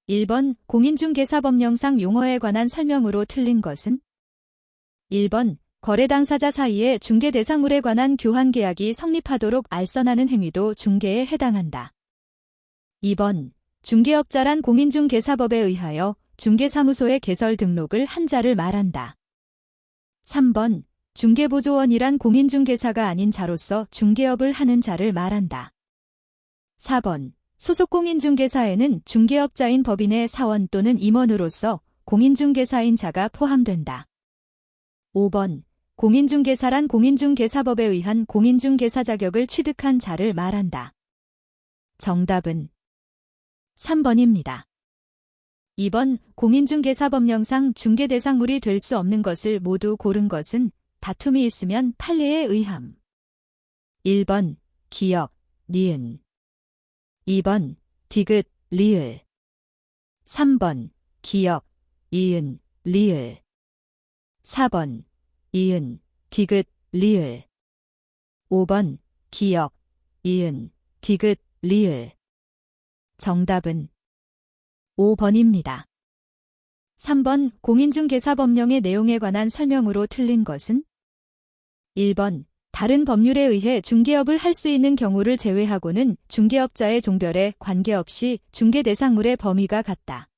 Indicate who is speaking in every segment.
Speaker 1: 1번 공인중개사법령상 용어에 관한 설명으로 틀린 것은? 1번 거래 당사자 사이의 중개 대상물에 관한 교환 계약이 성립하도록 알선하는 행위도 중개에 해당한다. 2번 중개업자란 공인중개사법에 의하여 중개사무소의 개설 등록을 한 자를 말한다. 3번 중개보조원이란 공인중개사가 아닌 자로서 중개업을 하는 자를 말한다. 4번 소속 공인중개사에는 중개업자인 법인의 사원 또는 임원으로서 공인중개사인 자가 포함된다. 5번 공인중개사란 공인중개사법에 의한 공인중개사 자격을 취득한 자를 말한다. 정답은 3번입니다. 2번 공인중개사법령상 중개대상물이 될 수 없는 것을 모두 고른 것은 다툼이 있으면 판례에 의함. 1번 기역, 니은 2번 디귿, 리을 3번 기역, 이은, 리을 4번 이은, 디귿, 리을 5번 기역, 이은, 디귿, 리을 정답은 5번입니다. 3번 공인중개사법령의 내용에 관한 설명으로 틀린 것은? 1번 다른 법률에 의해 중개업을 할 수 있는 경우를 제외하고는 중개업자의 종별에 관계없이 중개대상물의 범위가 같다.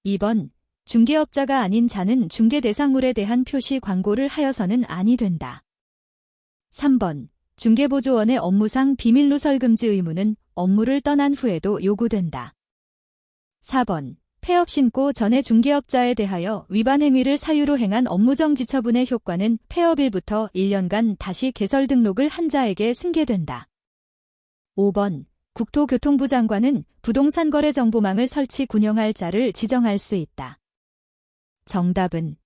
Speaker 1: 2번 중개업자가 아닌 자는 중개대상물에 대한 표시 광고를 하여서는 아니 된다. 3번 중개보조원의 업무상 비밀누설 금지 의무는 업무를 떠난 후에도 요구된다. 4번 폐업 신고 전에 중개업자에 대하여 위반 행위를 사유로 행한 업무정지 처분의 효과는 폐업일부터 1년간 다시 개설 등록을 한 자에게 승계된다. 5번 국토교통부 장관은 부동산 거래 정보망을 설치 군영할 자를 지정할 수 있다. 정답은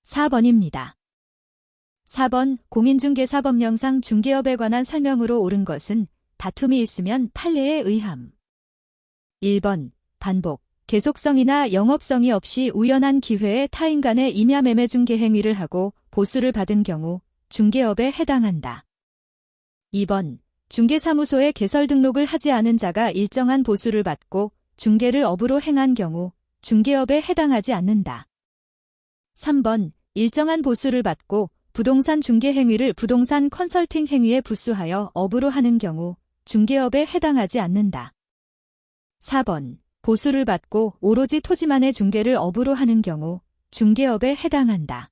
Speaker 1: 4번입니다. 4번 공인중개사법령상 중개업에 관한 설명으로 옳은 것은 다툼이 있으면 판례에 의함. 1번 반복, 계속성이나 영업성이 없이 우연한 기회에 타인 간의 임야매매 중개 행위를 하고 보수를 받은 경우 중개업에 해당한다. 2번 중개사무소에 개설 등록을 하지 않은 자가 일정한 보수를 받고 중개를 업으로 행한 경우 중개업에 해당하지 않는다. 3번 일정한 보수를 받고 부동산 중개 행위를 부동산 컨설팅 행위에 부수하여 업으로 하는 경우 중개업에 해당하지 않는다. 4번 보수를 받고 오로지 토지만의 중개를 업으로 하는 경우 중개업에 해당한다.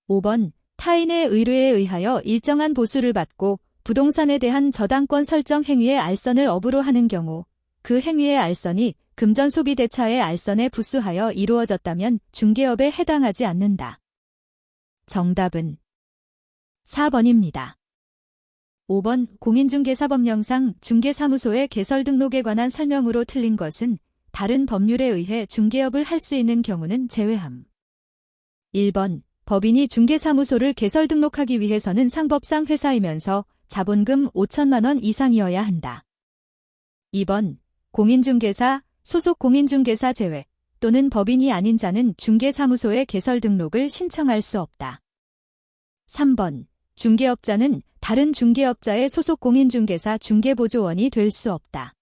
Speaker 1: 5번 타인의 의뢰에 의하여 일정한 보수를 받고 부동산에 대한 저당권 설정 행위의 알선을 업으로 하는 경우 그 행위의 알선이 금전소비대차의 알선에 부수하여 이루어졌다면 중개업에 해당하지 않는다. 정답은 4번입니다. 5번 공인중개사법령상 중개사무소의 개설 등록에 관한 설명으로 틀린 것은 다른 법률에 의해 중개업을 할 수 있는 경우는 제외함. 1번 법인이 중개사무소를 개설 등록하기 위해서는 상법상 회사이면서 자본금 5천만 원 이상이어야 한다. 2번 공인중개사, 소속 공인중개사 제외 또는 법인이 아닌 자는 중개사무소의 개설 등록을 신청할 수 없다. 3번 중개업자는 다른 중개업자의 소속 공인중개사 중개보조원이 될 수 없다.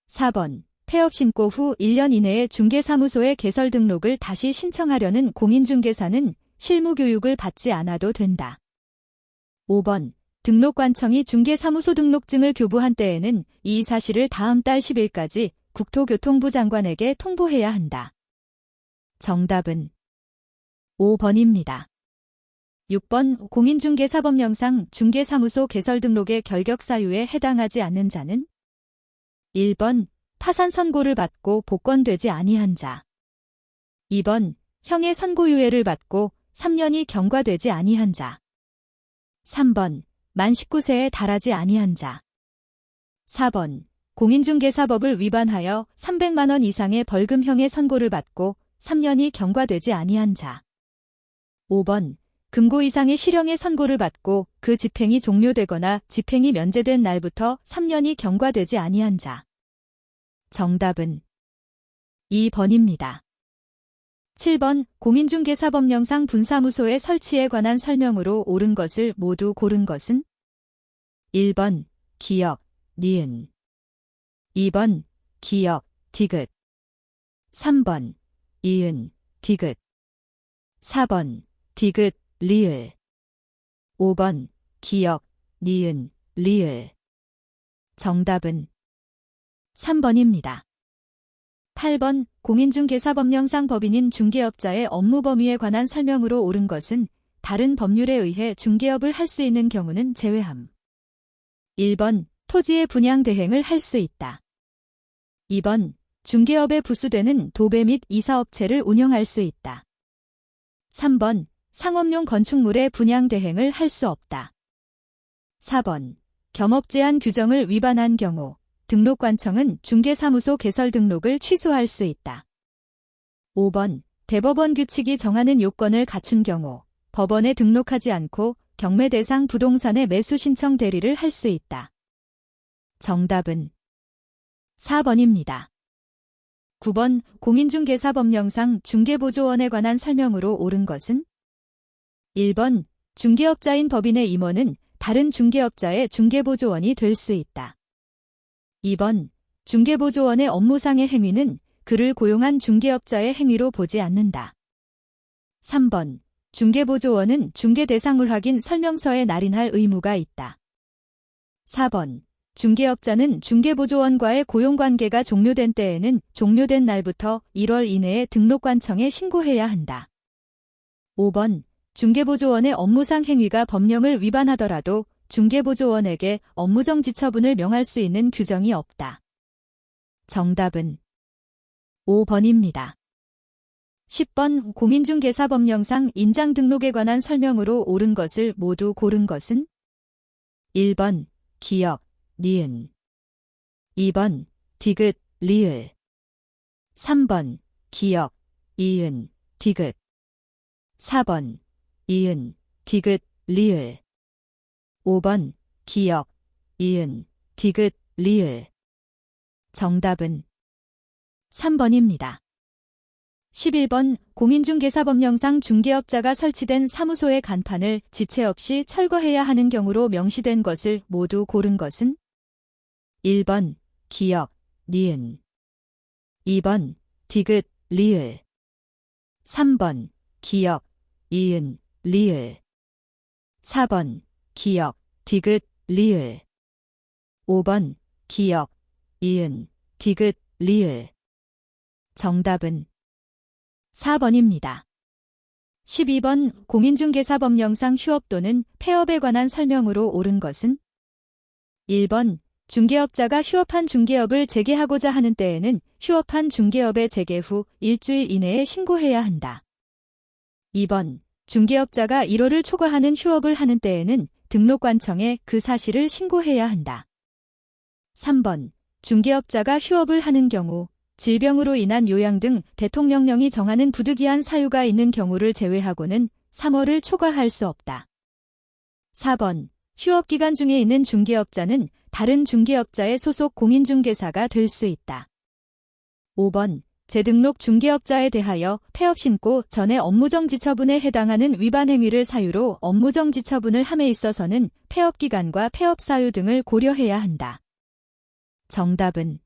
Speaker 1: 4번 폐업 신고 후 1년 이내에 중개사무소의 개설 등록을 다시 신청하려는 공인중개사는 실무교육을 받지 않아도 된다. 5번 등록관청이 중개사무소 등록증을 교부한 때에는 이 사실을 다음 달 10일까지 국토교통부 장관에게 통보해야 한다. 정답은 5번입니다. 6번 공인중개사법령상 중개사무소 개설 등록의 결격 사유에 해당하지 않는 자는 1번 파산 선고를 받고 복권되지 아니한 자 2번 형의 선고유예를 받고 3년이 경과되지 아니한 자 3번 만 19세에 달하지 아니한 자 4번 공인중개사법을 위반하여 300만 원 이상의 벌금형의 선고를 받고 3년이 경과되지 아니한 자 5번 금고 이상의 실형의 선고를 받고 그 집행이 종료되거나 집행이 면제된 날부터 3년이 경과되지 아니한 자. 정답은 2번입니다. 7번 공인중개사법령상 분사무소의 설치에 관한 설명으로 옳은 것을 모두 고른 것은? 1번 기역, 니은 2번 기역, 디귿. 3번, 이은, 디귿. 4번, 디귿, 리을. 5번, 기역, 니은, 리을. 정답은 3번입니다. 8번, 공인중개사법령상 법인인 중개업자의 업무 범위에 관한 설명으로 옳은 것은 다른 법률에 의해 중개업을 할 수 있는 경우는 제외함. 1번, 토지의 분양 대행을 할 수 있다. 2번, 중개업에 부수되는 도배 및 이사업체를 운영할 수 있다. 3번, 상업용 건축물의 분양 대행을 할 수 없다. 4번, 겸업 제한 규정을 위반한 경우 등록관청은 중개사무소 개설 등록을 취소할 수 있다. 5번, 대법원 규칙이 정하는 요건을 갖춘 경우 법원에 등록하지 않고 경매 대상 부동산의 매수 신청 대리를 할 수 있다. 정답은 4번입니다. 9번, 공인중개사법령상 중개보조원에 관한 설명으로 옳은 것은 1번, 중개업자인 법인의 임원은 다른 중개업자의 중개보조원이 될 수 있다. 2번, 중개보조원의 업무상의 행위는 그를 고용한 중개업자의 행위로 보지 않는다. 3번, 중개보조원은 중개대상물 확인 설명서에 날인할 의무가 있다. 4번, 중개업자는 중개보조원과의 고용관계가 종료된 때에는 종료된 날부터 1월 이내에 등록관청에 신고해야 한다. 5번, 중개보조원의 업무상 행위가 법령을 위반하더라도 중개보조원에게 업무정지 처분을 명할 수 있는 규정이 없다. 정답은 5번입니다. 10번, 공인중개사법령상 인장등록에 관한 설명으로 옳은 것을 모두 고른 것은 1번, 기역, 니은. 2번, 디귿, 리을. 3번, 기역, 이은, 디귿. 4번, 이은, 디귿, 리을. 5번, 기역, 이은, 디귿, 리을. 정답은 3번입니다. 11번, 공인중개사법령상 중개업자가 설치된 사무소의 간판을 지체 없이 철거해야 하는 경우로 명시된 것을 모두 고른 것은 1번, 기역, 니은. 2번, 디귿, 리을. 3번, 기역, 이은, 리을. 4번, 기역, 디귿, 리을. 5번, 기역, 이은, 디귿, 리을. 정답은 4번입니다. 12번, 공인중개사법령상 휴업 또는 폐업에 관한 설명으로 옳은 것은 1번, 중개업자가 휴업한 중개업을 재개하고자 하는 때에는 휴업한 중개업의 재개 후 일주일 이내에 신고해야 한다. 2번, 중개업자가 1호를 초과하는 휴업을 하는 때에는 등록관청에 그 사실을 신고해야 한다. 3번, 중개업자가 휴업을 하는 경우 질병으로 인한 요양 등 대통령령이 정하는 부득이한 사유가 있는 경우를 제외하고는 3월을 초과할 수 없다. 4번, 휴업기간 중에 있는 중개업자는 다른 중개업자의 소속 공인중개사가 될 수 있다. 5번, 재등록 중개업자에 대하여 폐업신고 전에 업무정지 처분에 해당하는 위반 행위를 사유로 업무정지 처분을 함에 있어서는 폐업기간과 폐업사유 등을 고려해야 한다. 정답은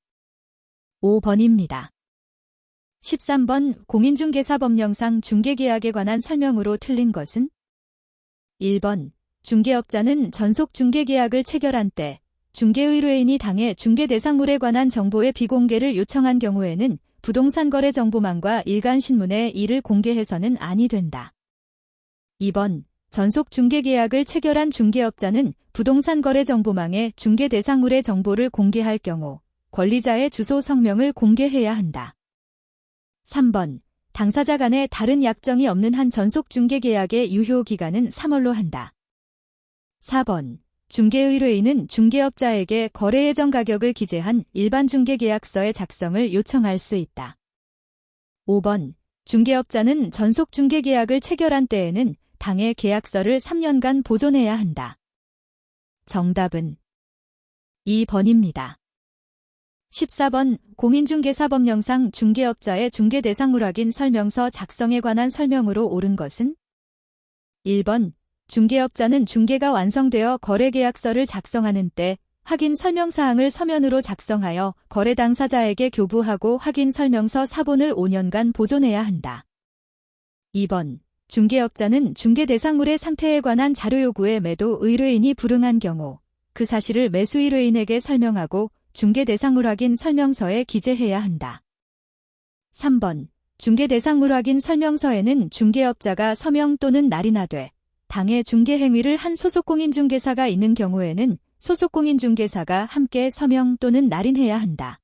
Speaker 1: 5번입니다. 13번, 공인중개사법령상 중개계약에 관한 설명으로 틀린 것은 1번, 중개업자는 전속 중개계약을 체결한 때 중개의뢰인이 당해 중개대상물에 관한 정보의 비공개를 요청한 경우에는 부동산거래정보망과 일간신문에 이를 공개해서는 아니 된다. 2번, 전속 중개계약을 체결한 중개업자는 부동산거래정보망에 중개대상물의 정보를 공개할 경우 권리자의 주소 성명을 공개해야 한다. 3번, 당사자 간에 다른 약정이 없는 한 전속 중개계약의 유효기간은 3월로 한다. 4번, 중개의뢰인은 중개업자에게 거래 예정 가격을 기재한 일반 중개계약서의 작성을 요청할 수 있다. 5번, 중개업자는 전속 중개계약을 체결한 때에는 당해 계약서를 3년간 보존해야 한다. 정답은 2번입니다. 14번, 공인중개사법령상 중개업자의 중개대상물 확인 설명서 작성에 관한 설명으로 옳은 것은 1번, 중개업자는 중개가 완성되어 거래계약서를 작성하는 때 확인 설명사항을 서면으로 작성하여 거래 당사자에게 교부하고 확인 설명서 사본을 5년간 보존해야 한다. 2번. 중개업자는 중개 대상물의 상태에 관한 자료 요구에 매도 의뢰인이 불응한 경우 그 사실을 매수 의뢰인에게 설명하고 중개 대상물 확인 설명서에 기재해야 한다. 3번. 중개 대상물 확인 설명서에는 중개업자가 서명 또는 날인하되 당해 중개 행위를 한 소속공인중개사가 있는 경우에는 소속공인중개사가 함께 서명 또는 날인해야 한다.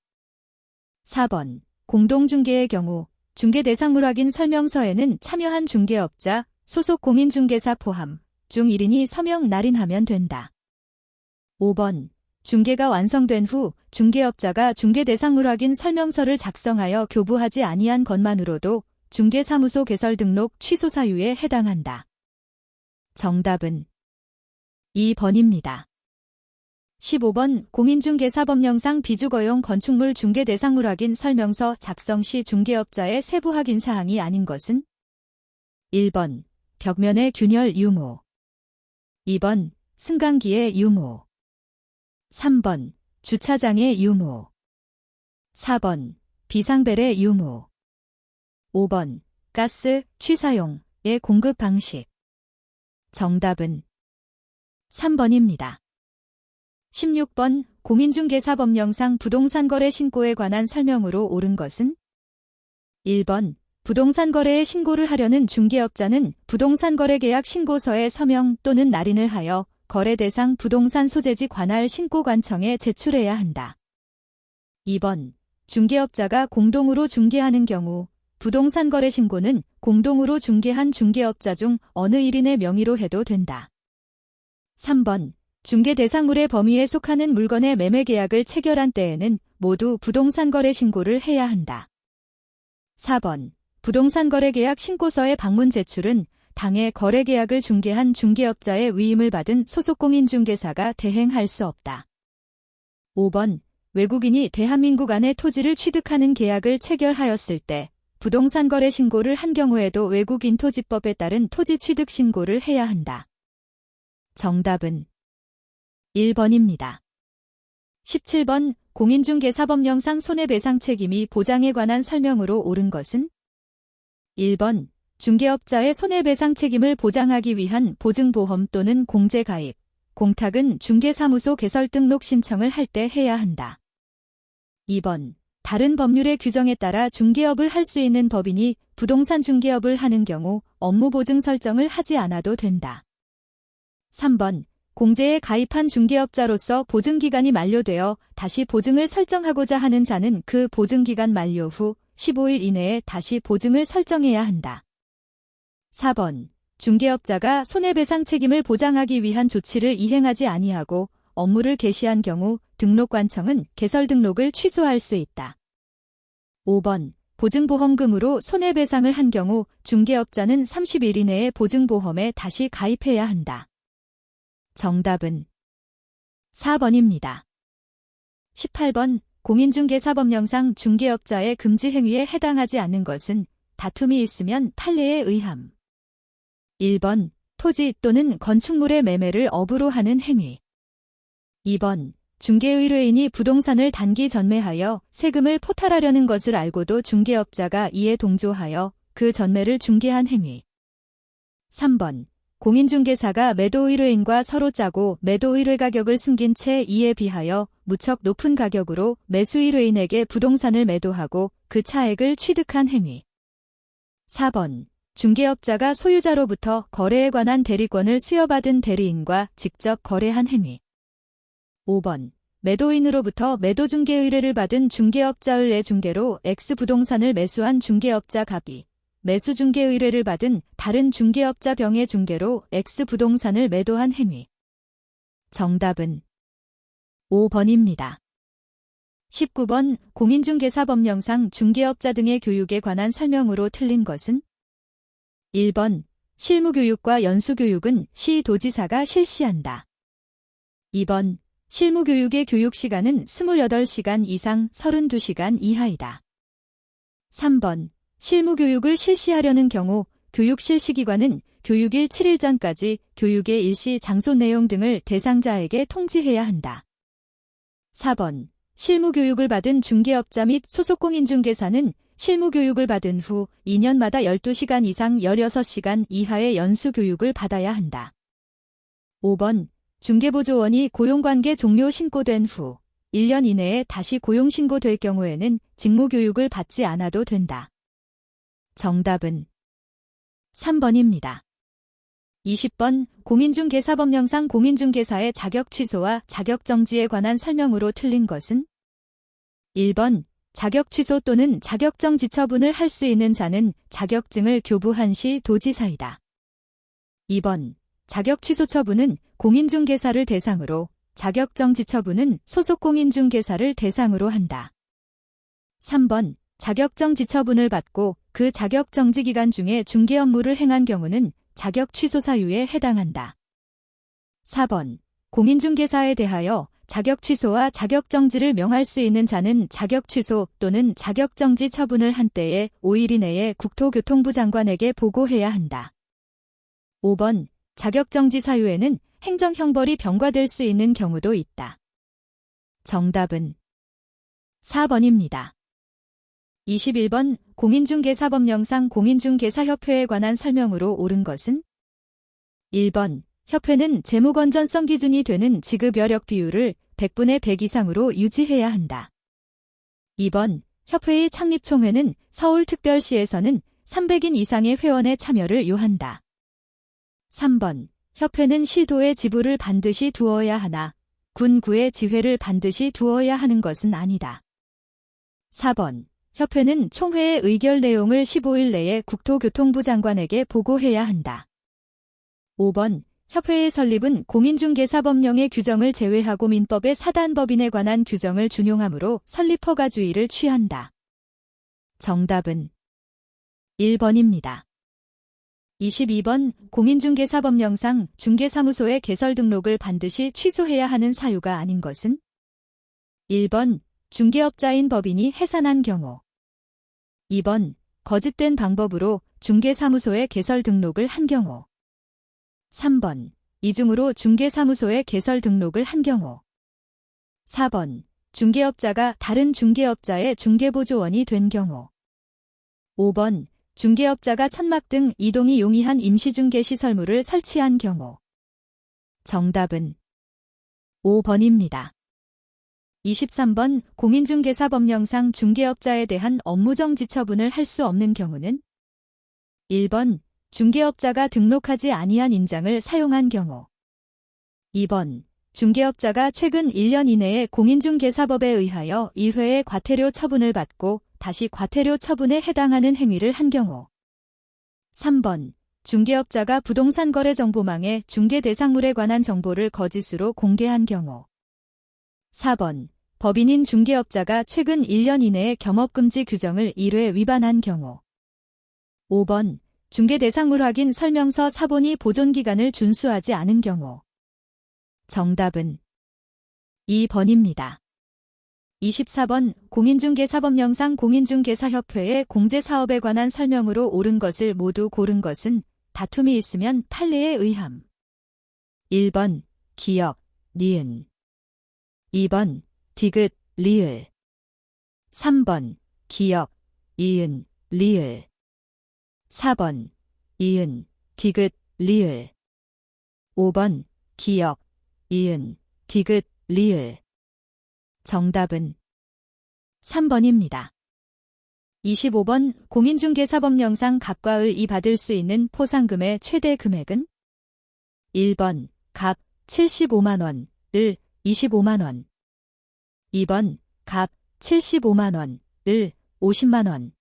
Speaker 1: 4번. 공동중개의 경우 중개 대상물 확인 설명서에는 참여한 중개업자, 소속공인중개사 포함 중 1인이 서명 날인하면 된다. 5번. 중개가 완성된 후 중개업자가 중개 대상물 확인 설명서를 작성하여 교부하지 아니한 것만으로도 중개사무소 개설 등록 취소 사유에 해당한다. 정답은 2번입니다. 15번. 공인중개사법령상 비주거용 건축물 중개 대상물 확인 설명서 작성 시 중개업자의 세부 확인 사항이 아닌 것은 1번. 벽면의 균열 유무 2번. 승강기의 유무 3번. 주차장의 유무 4번. 비상벨의 유무 5번. 가스, 취사용의 공급 방식 정답은 3번입니다. 16번. 공인중개사법령상 부동산거래 신고에 관한 설명으로 옳은 것은 1번. 부동산거래에 신고를 하려는 중개업자는 부동산거래계약 신고서에 서명 또는 날인을 하여 거래대상 부동산 소재지 관할 신고관청에 제출해야 한다. 2번. 중개업자가 공동으로 중개하는 경우 부동산거래 신고는 공동으로 중개한 중개업자 중 어느 1인의 명의로 해도 된다. 3번. 중개 대상물의 범위에 속하는 물건의 매매 계약을 체결한 때에는 모두 부동산거래 신고를 해야 한다. 4번. 부동산거래 계약 신고서의 방문 제출은 당해 거래 계약을 중개한 중개업자의 위임을 받은 소속공인중개사가 대행할 수 없다. 5번. 외국인이 대한민국 안에 토지를 취득하는 계약을 체결하였을 때 부동산거래 신고를 한 경우에도 외국인 토지법에 따른 토지 취득 신고를 해야 한다. 정답은 1번입니다. 17번. 공인중개사법령상 손해배상 책임이 보장에 관한 설명으로 옳은 것은 1번. 중개업자의 손해배상 책임을 보장하기 위한 보증보험 또는 공제가입, 공탁은 중개사무소 개설 등록 신청을 할 때 해야 한다. 2번. 다른 법률의 규정에 따라 중개업을 할 수 있는 법인이 부동산 중개업을 하는 경우 업무 보증 설정을 하지 않아도 된다. 3번. 공제에 가입한 중개업자로서 보증기간이 만료되어 다시 보증을 설정하고자 하는 자는 그 보증기간 만료 후 15일 이내에 다시 보증을 설정해야 한다. 4번. 중개업자가 손해배상 책임을 보장하기 위한 조치를 이행하지 아니하고 업무를 개시한 경우 등록관청은 개설 등록을 취소할 수 있다. 5번. 보증보험금으로 손해배상을 한 경우 중개업자는 30일 이내에 보증보험에 다시 가입해야 한다. 정답은 4번입니다. 18번. 공인중개사법령상 중개업자의 금지 행위에 해당하지 않는 것은 다툼이 있으면 판례에 의함. 1번. 토지 또는 건축물의 매매를 업으로 하는 행위. 2번. 중개의뢰인이 부동산을 단기 전매하여 세금을 포탈하려는 것을 알고도 중개업자가 이에 동조하여 그 전매를 중개한 행위. 3번. 공인중개사가 매도의뢰인과 서로 짜고 매도의뢰 가격을 숨긴 채 이에 비하여 무척 높은 가격으로 매수의뢰인에게 부동산을 매도하고 그 차액을 취득한 행위. 4번. 중개업자가 소유자로부터 거래에 관한 대리권을 수여받은 대리인과 직접 거래한 행위. 5번. 매도인으로부터 매도중개 의뢰를 받은 중개업자의 내중개로 X부동산을 매수한 중개업자 갑이 매수중개 의뢰를 받은 다른 중개업자 병의 중개로 X부동산을 매도한 행위. 정답은 5번입니다. 19번. 공인중개사법령상 중개업자 등의 교육에 관한 설명으로 틀린 것은 1번. 실무교육과 연수교육은 시도지사가 실시한다. 2번. 실무교육의 교육시간은 28시간 이상 32시간 이하이다. 3번. 실무교육을 실시하려는 경우 교육 실시기관은 교육일 7일 전까지 교육의 일시 장소 내용 등을 대상자에게 통지해야 한다. 4번. 실무교육을 받은 중개업자 및 소속공인중개사는 실무교육을 받은 후 2년마다 12시간 이상 16시간 이하의 연수교육을 받아야 한다. 5번. 중개보조원이 고용관계 종료 신고된 후 1년 이내에 다시 고용신고될 경우에는 직무교육을 받지 않아도 된다. 정답은 3번입니다. 20번. 공인중개사법령상 공인중개사의 자격 취소와 자격 정지에 관한 설명으로 틀린 것은? 1번. 자격 취소 또는 자격 정지 처분을 할 수 있는 자는 자격증을 교부한 시 도지사이다. 2번. 자격 취소 처분은 공인중개사를 대상으로, 자격 정지 처분은 소속 공인중개사를 대상으로 한다. 3번. 자격 정지 처분을 받고 그 자격 정지 기간 중에 중개 업무를 행한 경우는 자격 취소 사유에 해당한다. 4번. 공인중개사에 대하여 자격 취소와 자격 정지를 명할 수 있는 자는 자격 취소 또는 자격 정지 처분을 한 때에 5일 이내에 국토교통부 장관에게 보고해야 한다. 5번. 자격 정지 사유에는 행정형벌이 병과될 수 있는 경우도 있다. 정답은 4번입니다. 21번. 공인중개사법령상 공인중개사협회에 관한 설명으로 옳은 것은? 1번. 협회는 재무건전성 기준이 되는 지급여력 비율을 100분의 100 이상으로 유지해야 한다. 2번. 협회의 창립총회는 서울특별시에서는 300인 이상의 회원의 참여를 요한다. 3번. 협회는 시도의 지부를 반드시 두어야 하나 군구의 지회를 반드시 두어야 하는 것은 아니다. 4번. 협회는 총회의 의결 내용을 15일 내에 국토교통부 장관에게 보고해야 한다. 5번. 협회의 설립은 공인중개사법령의 규정을 제외하고 민법의 사단법인에 관한 규정을 준용하므로 설립 허가주의를 취한다. 정답은 1번입니다. 22번. 공인중개사법령상 중개사무소의 개설 등록을 반드시 취소해야 하는 사유가 아닌 것은? 1번. 중개업자인 법인이 해산한 경우. 2번. 거짓된 방법으로 중개사무소의 개설 등록을 한 경우. 3번. 이중으로 중개사무소의 개설 등록을 한 경우. 4번. 중개업자가 다른 중개업자의 중개보조원이 된 경우. 5번. 중개업자가 천막 등 이동이 용이한 임시중개시설물을 설치한 경우. 정답은 5번입니다. 23번. 공인중개사법령상 중개업자에 대한 업무정지 처분을 할 수 없는 경우는? 1번. 중개업자가 등록하지 아니한 인장을 사용한 경우. 2번. 중개업자가 최근 1년 이내에 공인중개사법에 의하여 1회의 과태료 처분을 받고 다시 과태료 처분에 해당하는 행위를 한 경우. 3번. 중개업자가 부동산 거래 정보망에 중개 대상물에 관한 정보를 거짓으로 공개한 경우. 4번. 법인인 중개업자가 최근 1년 이내에 겸업금지 규정을 1회 위반한 경우. 5번. 중개 대상물 확인 설명서 사본이 보존기간을 준수하지 않은 경우. 정답은 2번입니다. 24번. 공인중개사법령상 공인중개사협회의 공제사업에 관한 설명으로 옳은 것을 모두 고른 것은 다툼이 있으면 판례에 의함. 1번. 기역, 니은. 2번. 디귿, 리을. 3번. 기역, 이은, 리을. 4번. 이은, 디귿, 리을. 5번. 기역, 이은, 디귿, 리을. 정답은 3번입니다. 25번. 공인중개사법령상 갑과 을이 받을 수 있는 포상금의 최대 금액은? 1번. 갑 75만원, 을 25만원. 2번. 갑 75만원, 을 50만원.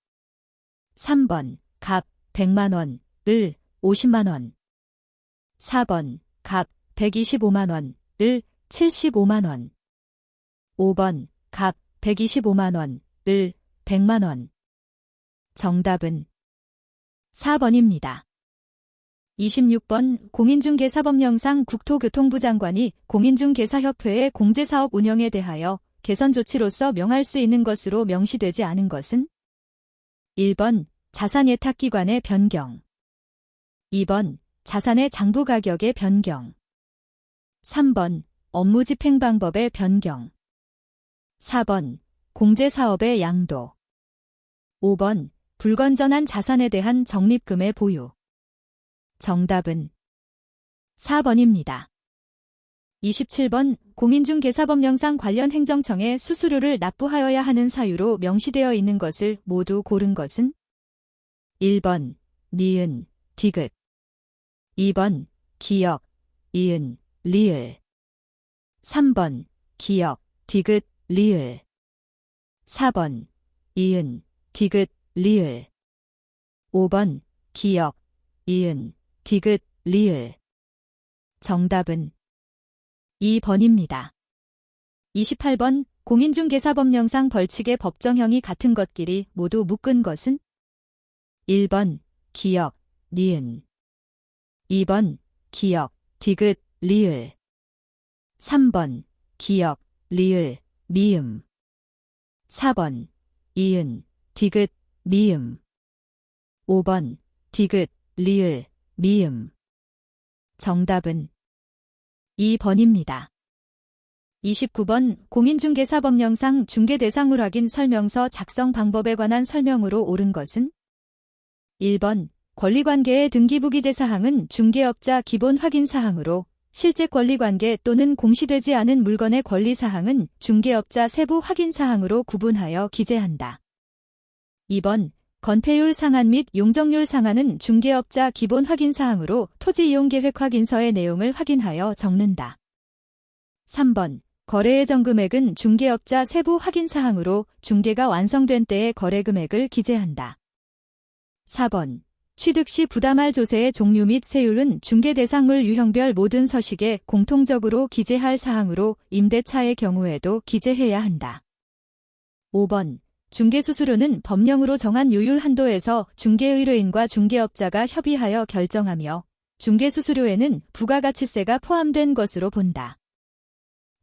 Speaker 1: 3번. 갑 100만원, 을 50만원. 4번. 갑 125만원, 을 75만원. 5번. 갑 125만원, 을 100만원. 정답은 4번입니다. 26번. 공인중개사법령상 국토교통부 장관이 공인중개사협회의 공제사업 운영에 대하여 개선 조치로서 명할 수 있는 것으로 명시되지 않은 것은? 1번. 자산 예탁기관의 변경. 2번. 자산의 장부 가격의 변경. 3번. 업무 집행 방법의 변경. 4번 공제사업의 양도. 5번 불건전한 자산에 대한 적립금의 보유. 정답은 4번입니다. 27번 공인중개사법령상 관련 행정청에 수수료를 납부하여야 하는 사유로 명시되어 있는 것을 모두 고른 것은? 1번 니은, 디귿. 2번 기역, 이은, 리을. 3번 기역, 디귿, 리을. 4번 이은, 디귿, 리을. 5번 기역, 이은, 디귿, 리을. 정답은 2번입니다. 28번 공인중개사법령상 벌칙의 법정형이 같은 것끼리 모두 묶은 것은? 1번 기역, 니은. 2번 기역, 디귿, 리을. 3번 기역, 리을, 미음. 4번 이은, 디귿, 미음. 5번 디귿, 리을, 미음. 정답은 2번입니다. 29번 공인중개사법령상 중개대상물 확인 설명서 작성 방법에 관한 설명으로 옳은 것은? 1번 권리관계의 등기부기재사항은 중개업자 기본 확인사항으로 실제 권리관계 또는 공시되지 않은 물건의 권리사항은 중개업자 세부 확인사항으로 구분하여 기재한다. 2번 건폐율 상한 및 용적률 상한은 중개업자 기본 확인사항으로 토지이용계획 확인서의 내용을 확인하여 적는다. 3번 거래 예정 금액은 중개업자 세부 확인사항으로 중개가 완성된 때의 거래금액을 기재한다. 4번 취득 시 부담할 조세의 종류 및 세율은 중개대상물 유형별 모든 서식에 공통적으로 기재할 사항으로 임대차의 경우에도 기재해야 한다. 5번 중개수수료는 법령으로 정한 요율 한도에서 중개의뢰인과 중개업자가 협의하여 결정하며 중개수수료에는 부가가치세가 포함된 것으로 본다.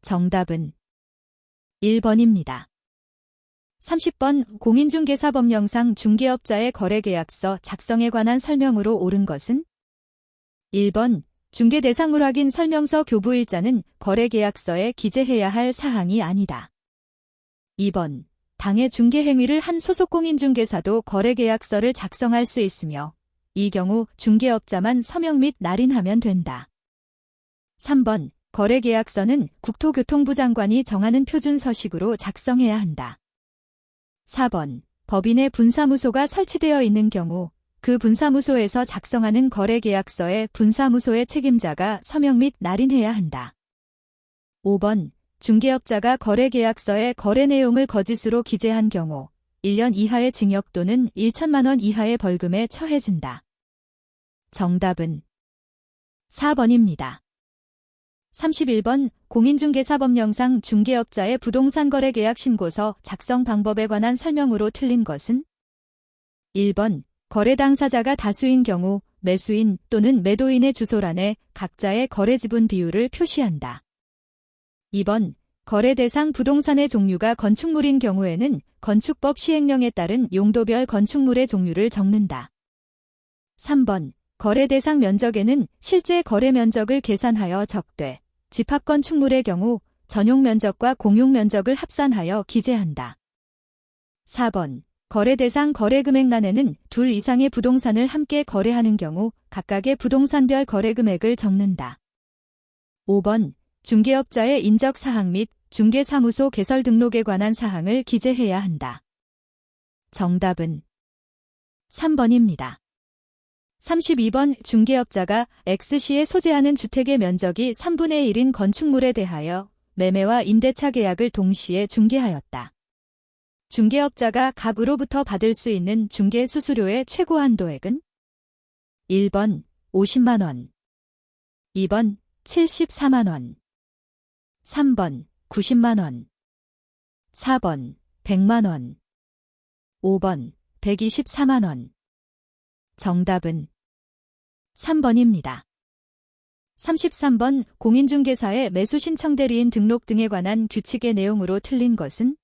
Speaker 1: 정답은 1번입니다. 30번 공인중개사법령상 중개업자의 거래계약서 작성에 관한 설명으로 옳은 것은? 1번 중개대상물 확인 설명서 교부일자는 거래계약서에 기재해야 할 사항이 아니다. 2번 당해 중개행위를 한 소속공인중개사도 거래계약서를 작성할 수 있으며 이 경우 중개업자만 서명 및 날인하면 된다. 3번 거래계약서는 국토교통부 장관이 정하는 표준서식으로 작성해야 한다. 4번 법인의 분사무소가 설치되어 있는 경우 그 분사무소에서 작성하는 거래계약서에 분사무소의 책임자가 서명 및 날인해야 한다. 5번 중개업자가 거래계약서에 거래 내용을 거짓으로 기재한 경우 1년 이하의 징역 또는 1천만 원 이하의 벌금에 처해진다. 정답은 4번입니다. 31번 공인중개사법령상 중개업자의 부동산 거래 계약 신고서 작성 방법에 관한 설명으로 틀린 것은? 1번 거래 당사자가 다수인 경우 매수인 또는 매도인의 주소란에 각자의 거래 지분 비율을 표시한다. 2번 거래 대상 부동산의 종류가 건축물인 경우에는 건축법 시행령에 따른 용도별 건축물의 종류를 적는다. 3번 거래 대상 면적에는 실제 거래 면적을 계산하여 적되 집합건축물의 경우 전용 면적과 공용 면적을 합산하여 기재한다. 4번 거래 대상 거래금액란에는 둘 이상의 부동산을 함께 거래하는 경우 각각의 부동산별 거래금액을 적는다. 5번 중개업자의 인적사항 및 중개사무소 개설 등록에 관한 사항을 기재해야 한다. 정답은 3번입니다. 32번 중개업자가 X시에 소재하는 주택의 면적이 3분의 1인 건축물에 대하여 매매와 임대차 계약을 동시에 중개하였다. 중개업자가 갑으로부터 받을 수 있는 중개수수료의 최고 한도액은? 1번 50만 원, 2번 74만 원, 3번 90만 원, 4번 100만 원, 5번 124만 원. 정답은 3번입니다. 33번 공인중개사의 매수신청대리인 등록 등에 관한 규칙의 내용으로 틀린 것은?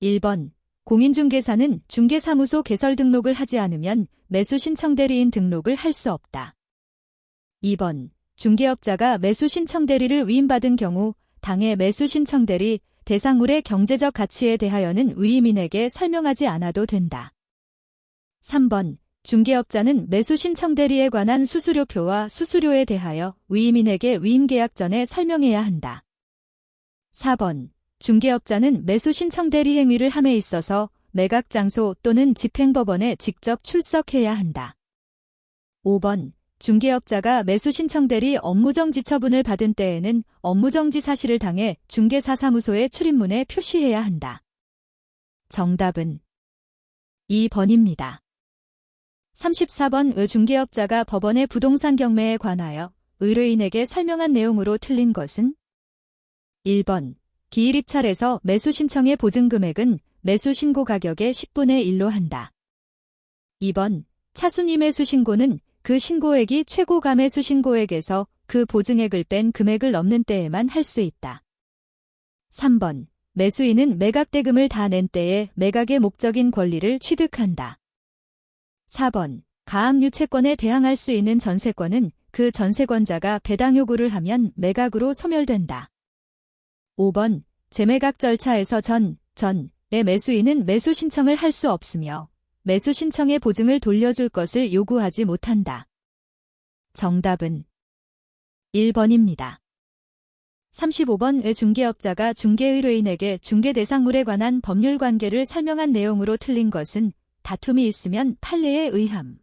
Speaker 1: 1번 공인중개사는 중개사무소 개설 등록을 하지 않으면 매수신청대리인 등록을 할 수 없다. 2번 중개업자가 매수신청대리를 위임받은 경우 당해 매수신청대리 대상물의 경제적 가치에 대하여는 위임인에게 설명하지 않아도 된다. 3번. 중개업자는 매수 신청 대리에 관한 수수료표와 수수료에 대하여 위임인에게 위임계약 전에 설명해야 한다. 4번. 중개업자는 매수 신청 대리 행위를 함에 있어서 매각 장소 또는 집행법원에 직접 출석해야 한다. 5번. 중개업자가 매수 신청 대리 업무정지 처분을 받은 때에는 업무정지 사실을 당해 중개사사무소의 출입문에 표시해야 한다. 정답은 2번입니다. 34번. 왜 중개업자가 법원의 부동산 경매에 관하여 의뢰인에게 설명한 내용으로 틀린 것은? 1번. 기일 입찰에서 매수 신청의 보증금액은 매수 신고 가격의 10분의 1로 한다. 2번. 차순위 매수 신고는 그 신고액이 최고 가매수 신고액에서 그 보증액을 뺀 금액을 넘는 때에만 할 수 있다. 3번. 매수인은 매각 대금을 다 낸 때에 매각의 목적인 권리를 취득한다. 4번. 가압유채권에 대항할 수 있는 전세권은 그 전세권자가 배당 요구를 하면 매각으로 소멸된다. 5번. 재매각 절차에서 전에 매수인은 매수 신청을 할 수 없으며 매수 신청의 보증을 돌려줄 것을 요구하지 못한다. 정답은 1번입니다. 35번. 왜 중개업자가 중개의뢰인에게 중개대상물에 관한 법률 관계를 설명한 내용으로 틀린 것은? 다툼이 있으면 판례에 의함.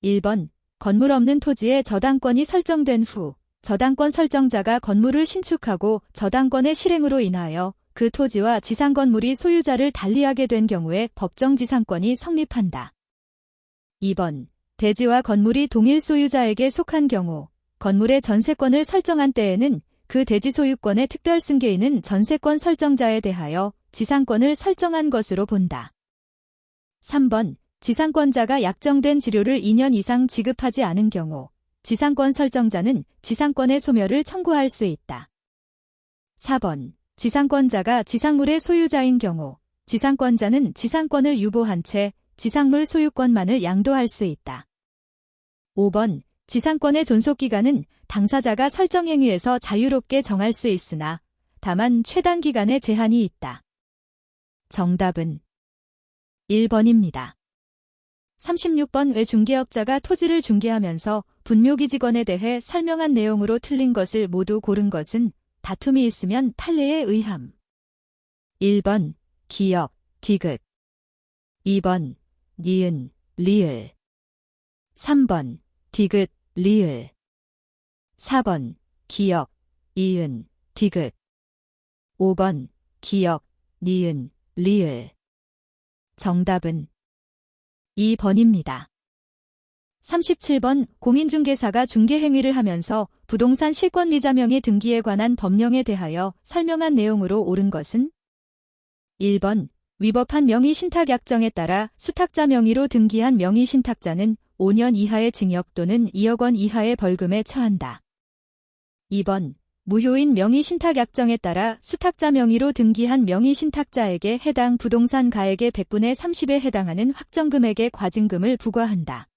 Speaker 1: 1번. 건물 없는 토지에 저당권이 설정된 후 저당권 설정자가 건물을 신축하고 저당권의 실행으로 인하여 그 토지와 지상건물이 소유자를 달리하게 된 경우에 법정지상권이 성립한다. 2번. 대지와 건물이 동일 소유자에게 속한 경우 건물의 전세권을 설정한 때에는 그 대지 소유권의 특별승계인은 전세권 설정자에 대하여 지상권을 설정한 것으로 본다. 3번. 지상권자가 약정된 지료를 2년 이상 지급하지 않은 경우 지상권 설정자는 지상권의 소멸을 청구할 수 있다. 4번. 지상권자가 지상물의 소유자인 경우 지상권자는 지상권을 유보한 채 지상물 소유권만을 양도할 수 있다. 5번. 지상권의 존속기간은 당사자가 설정 행위에서 자유롭게 정할 수 있으나 다만 최단 기간에 제한이 있다. 정답은 1번입니다. 36번. 왜 중개업자가 토지를 중개하면서 분묘기지권에 대해 설명한 내용으로 틀린 것을 모두 고른 것은? 다툼이 있으면 판례에 의함. 1번. 기역, 디귿. 2번. 니은, 리을. 3번. 디귿, 리을. 4번. 기역, 이은, 디귿. 5번. 기역, 니은, 리을. 정답은 2번입니다. 37번. 공인중개사가 중개행위를 하면서 부동산 실권리자명의 등기에 관한 법령에 대하여 설명한 내용으로 옳은 것은? 1번. 위법한 명의신탁약정에 따라 수탁자 명의로 등기한 명의신탁자는 5년 이하의 징역 또는 2억 원 이하의 벌금에 처한다. 2번. 무효인 명의신탁약정에 따라 수탁자 명의로 등기한 명의신탁자에게 해당 부동산 가액의 100분의 30에 해당하는 확정금액의 과징금을 부과한다.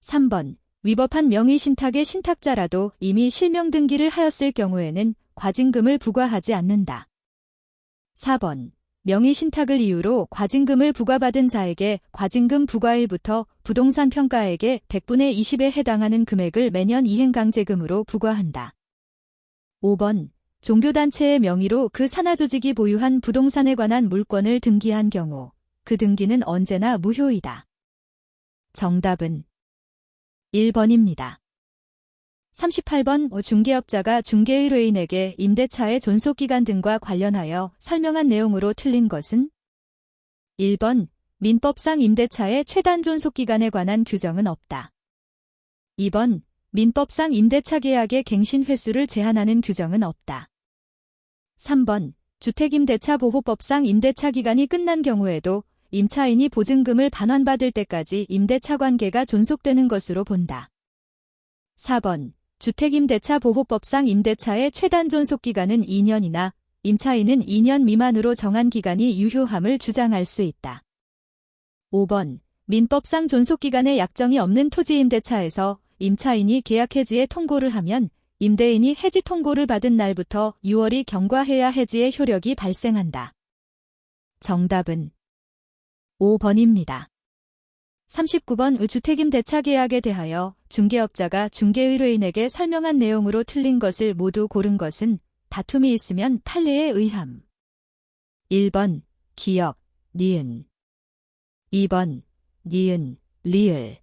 Speaker 1: 3번. 위법한 명의신탁의 신탁자라도 이미 실명 등기를 하였을 경우에는 과징금을 부과하지 않는다. 4번. 명의신탁을 이유로 과징금을 부과받은 자에게 과징금 부과일부터 부동산 평가액의 100분의 20에 해당하는 금액을 매년 이행강제금으로 부과한다. 5번. 종교단체의 명의로 그 산하조직이 보유한 부동산에 관한 물권을 등기한 경우 그 등기는 언제나 무효이다. 정답은 1번입니다. 38번. 중개업자가 중개의뢰인에게 임대차의 존속기간 등과 관련하여 설명한 내용으로 틀린 것은? 1번. 민법상 임대차의 최단 존속기간에 관한 규정은 없다. 2번. 민법상 임대차 계약의 갱신 횟수를 제한하는 규정은 없다. 3번. 주택임대차보호법상 임대차 기간이 끝난 경우에도 임차인이 보증금을 반환받을 때까지 임대차 관계가 존속되는 것으로 본다. 4번. 주택임대차보호법상 임대차의 최단 존속기간은 2년이나 임차인은 2년 미만으로 정한 기간이 유효함을 주장할 수 있다. 5번. 민법상 존속기간의 약정이 없는 토지임대차에서 임차인이 계약 해지에 통고를 하면 임대인이 해지 통고를 받은 날부터 6월이 경과해야 해지의 효력이 발생한다. 정답은 5번입니다. 39번 주택임대차 계약에 대하여 중개업자가 중개의뢰인에게 설명한 내용으로 틀린 것을 모두 고른 것은 다툼이 있으면 판례에 의함. 1번 기역, 니은 2번 니은, 리을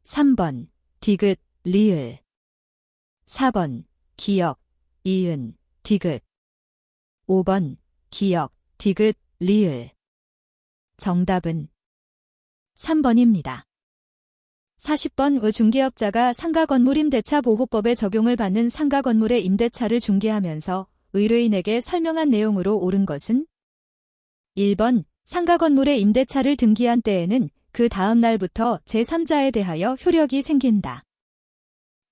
Speaker 1: 3번 디귿, 리을 4번 기역, 이은, 디귿 5번 기역, 디귿, 리을 정답은 3번입니다. 40번 중개업자가 상가건물 임대차 보호법의 적용을 받는 상가건물의 임대차를 중개하면서 의뢰인에게 설명한 내용으로 옳은 것은 1번 상가건물의 임대차를 등기한 때에는 그 다음 날부터 제3자에 대하여 효력이 생긴다.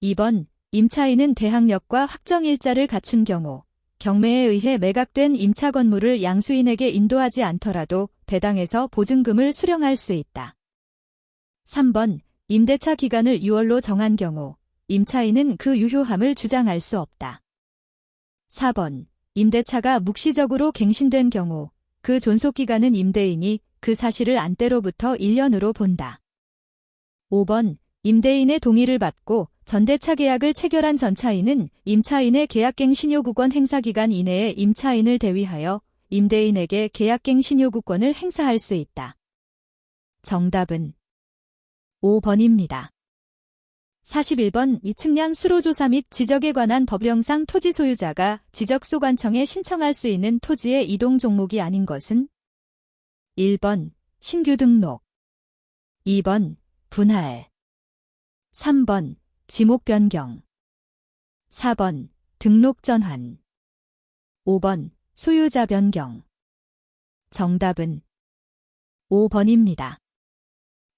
Speaker 1: 2번 임차인은 대항력과 확정일자를 갖춘 경우 경매에 의해 매각된 임차 건물을 양수인에게 인도하지 않더라도 배당에서 보증금을 수령할 수 있다. 3번 임대차 기간을 6월로 정한 경우 임차인은 그 유효함을 주장할 수 없다. 4번 임대차가 묵시적으로 갱신된 경우 그 존속기간은 임대인이 그 사실을 안 때로부터 1년으로 본다. 5번 임대인의 동의를 받고 전대차 계약을 체결한 전차인은 임차인의 계약갱신 요구권 행사기간 이내에 임차인을 대위하여 임대인에게 계약갱신 요구권을 행사할 수 있다. 정답은 5번입니다. 41번 측량 수로조사 및 지적에 관한 법령상 토지 소유자가 지적소관청에 신청할 수 있는 토지의 이동 종목이 아닌 것은 1번 신규 등록 2번 분할 3번 지목 변경 4번 등록 전환 5번 소유자 변경 정답은 5번입니다.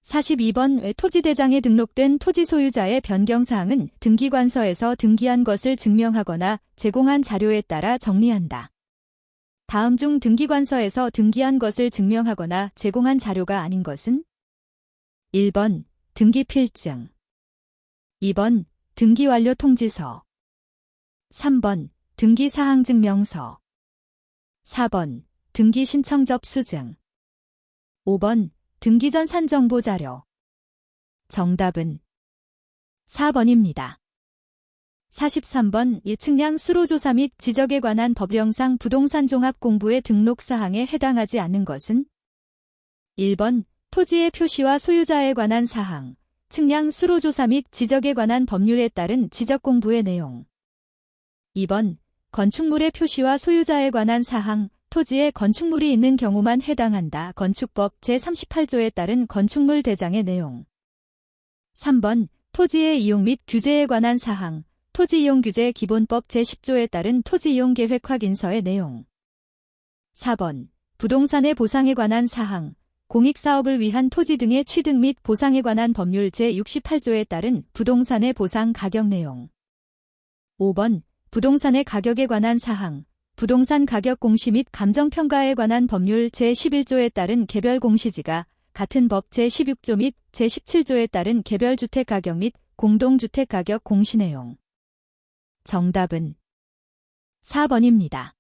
Speaker 1: 42번 토지대장에 등록된 토지 소유자의 변경사항은 등기관서에서 등기한 것을 증명하거나 제공한 자료에 따라 정리한다. 다음 중 등기관서에서 등기한 것을 증명하거나 제공한 자료가 아닌 것은 1번 등기필증 2번 등기완료 통지서 3번 등기사항증명서 4번 등기신청 접수증 5번 등기전 산정보자료 정답은 4번입니다. 43번 측량 수로조사 및 지적에 관한 법령상 부동산 종합공부의 등록사항에 해당하지 않는 것은 1번 토지의 표시와 소유자에 관한 사항, 측량 수로조사 및 지적에 관한 법률에 따른 지적공부의 내용 2번 건축물의 표시와 소유자에 관한 사항, 토지에 건축물이 있는 경우만 해당한다. 건축법 제38조에 따른 건축물 대장의 내용 3번 토지의 이용 및 규제에 관한 사항, 토지이용규제 기본법 제10조에 따른 토지이용계획 확인서의 내용 4번 부동산의 보상에 관한 사항, 공익사업을 위한 토지 등의 취득 및 보상에 관한 법률 제68조에 따른 부동산의 보상 가격 내용 5번 부동산의 가격에 관한 사항, 부동산 가격 공시 및 감정평가에 관한 법률 제11조에 따른 개별 공시지가 같은 법 제16조 및 제17조에 따른 개별주택 가격 및 공동주택 가격 공시 내용 정답은 4번입니다.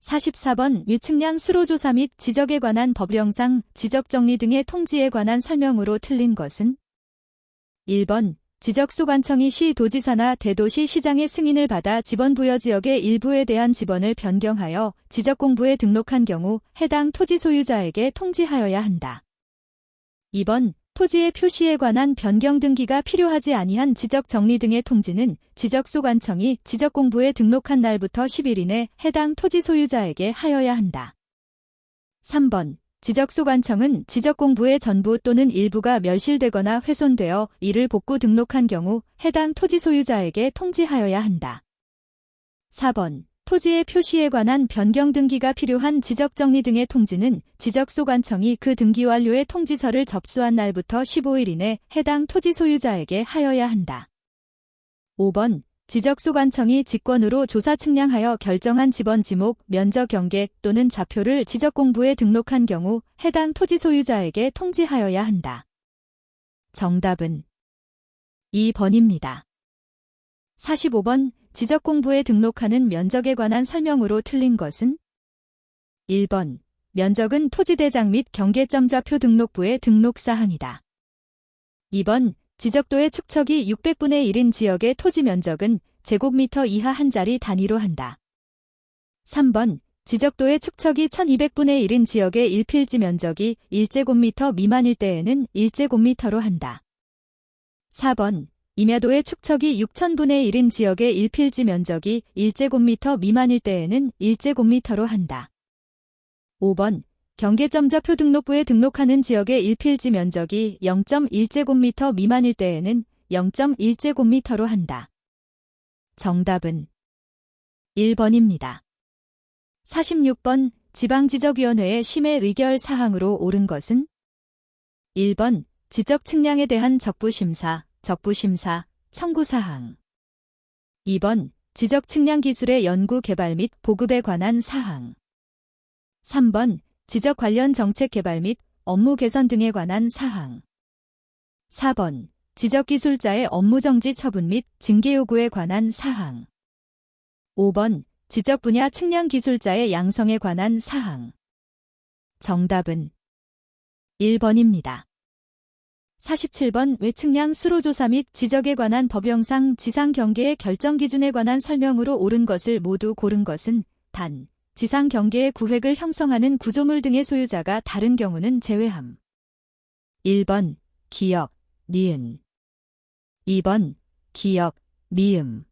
Speaker 1: 44번 측량 수로조사 및 지적에 관한 법령상 지적정리 등의 통지에 관한 설명으로 틀린 것은 1번 지적소관청이 시도지사나 대도시 시장의 승인을 받아 지번부여지역의 일부에 대한 지번을 변경하여 지적공부에 등록한 경우 해당 토지 소유자에게 통지하여야 한다. 2번 토지의 표시에 관한 변경 등기가 필요하지 아니한 지적정리 등의 통지는 지적소관청이 지적공부에 등록한 날부터 10일 이내 해당 토지 소유자에게 하여야 한다. 3번 지적소관청은 지적공부의 전부 또는 일부가 멸실되거나 훼손되어 이를 복구 등록한 경우 해당 토지 소유자에게 통지하여야 한다. 4번 토지의 표시에 관한 변경 등기가 필요한 지적정리 등의 통지는 지적소관청이 그 등기 완료의 통지서를 접수한 날부터 15일 이내 해당 토지 소유자에게 하여야 한다. 5번 지적소관청이 직권으로 조사 측량하여 결정한 지번 지목, 면적 경계 또는 좌표를 지적공부에 등록한 경우 해당 토지 소유자에게 통지하여야 한다. 정답은 2번입니다. 45번 지적공부에 등록하는 면적에 관한 설명으로 틀린 것은? 1번 면적은 토지대장 및 경계점 좌표 등록부의 등록사항이다. 2번 지적도의 축척이 600분의 1인 지역의 토지 면적은 제곱미터 이하 한 자리 단위로 한다. 3번 지적도의 축척이 1200분의 1인 지역의 1필지 면적이 1제곱미터 미만일 때에는 1제곱미터로 한다. 4번 임야도의 축척이 6000분의 1인 지역의 1필지 면적이 1제곱미터 미만일 때에는 1제곱미터로 한다. 5번 경계점 좌표 등록부에 등록하는 지역의 1필지 면적이 0.1제곱미터 미만일 때에는 0.1제곱미터로 한다. 정답은 1번입니다. 46번 지방지적위원회의 심의 의결 사항으로 옳은 것은? 1번 지적 측량에 대한 적부심사, 청구사항. 2번 지적 측량 기술의 연구 개발 및 보급에 관한 사항. 3번 지적 관련 정책 개발 및 업무 개선 등에 관한 사항. 4번 지적기술자의 업무정지 처분 및 징계 요구에 관한 사항. 5번 지적 분야 측량 기술자의 양성에 관한 사항. 정답은 1번입니다. 47번 외측량 수로조사 및 지적에 관한 법령상 지상 경계의 결정 기준에 관한 설명으로 옳은 것을 모두 고른 것은 단 지상 경계의 구획을 형성하는 구조물 등의 소유자가 다른 경우는 제외함. 1번 기역, 니은. 2번 기역, 미음.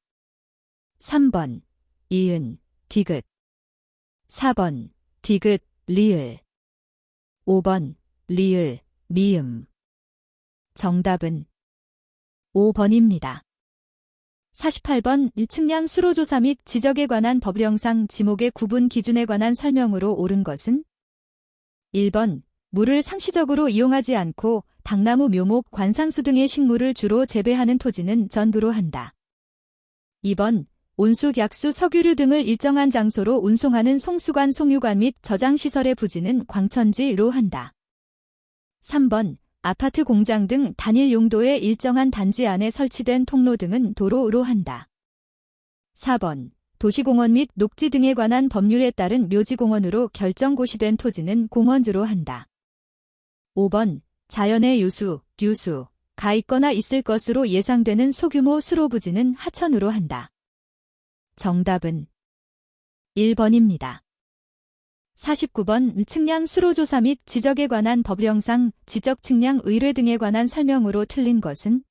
Speaker 1: 3번 이은, 디귿. 4번 디귿, 리을. 5번 리을, 미음. 정답은 5번입니다. 48번 측량 수로조사 및 지적에 관한 법령상 지목의 구분 기준에 관한 설명으로 옳은 것은? 1번 물을 상시적으로 이용하지 않고 당나무, 묘목, 관상수 등의 식물을 주로 재배하는 토지는 전부로 한다. 2번 온수, 약수, 석유류 등을 일정한 장소로 운송하는 송수관, 송유관 및 저장시설의 부지는 광천지로 한다. 3번 아파트, 공장 등 단일 용도의 일정한 단지 안에 설치된 통로 등은 도로로 한다. 4번 도시공원 및 녹지 등에 관한 법률에 따른 묘지공원으로 결정고시된 토지는 공원지로 한다. 5번 자연의 유수, 가 있거나 있을 것으로 예상되는 소규모 수로부지는 하천으로 한다. 정답은 1번입니다. 49번 측량 수로조사 및 지적에 관한 법령상 지적 측량 의뢰 등에 관한 설명으로 틀린 것은?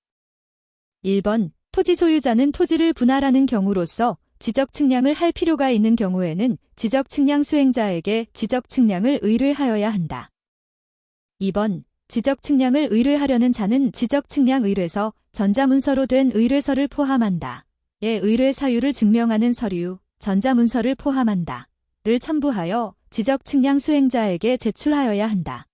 Speaker 1: 1번 토지 소유자는 토지를 분할하는 경우로서 지적 측량을 할 필요가 있는 경우에는 지적 측량 수행자에게 지적 측량을 의뢰하여야 한다. 2번 지적 측량을 의뢰하려는 자는 지적 측량 의뢰서, 전자문서로 된 의뢰서를 포함한다. 의 의뢰 사유를 증명하는 서류, 전자문서를 포함한다. 를 첨부하여 지적 측량 수행자에게 제출하여야 한다.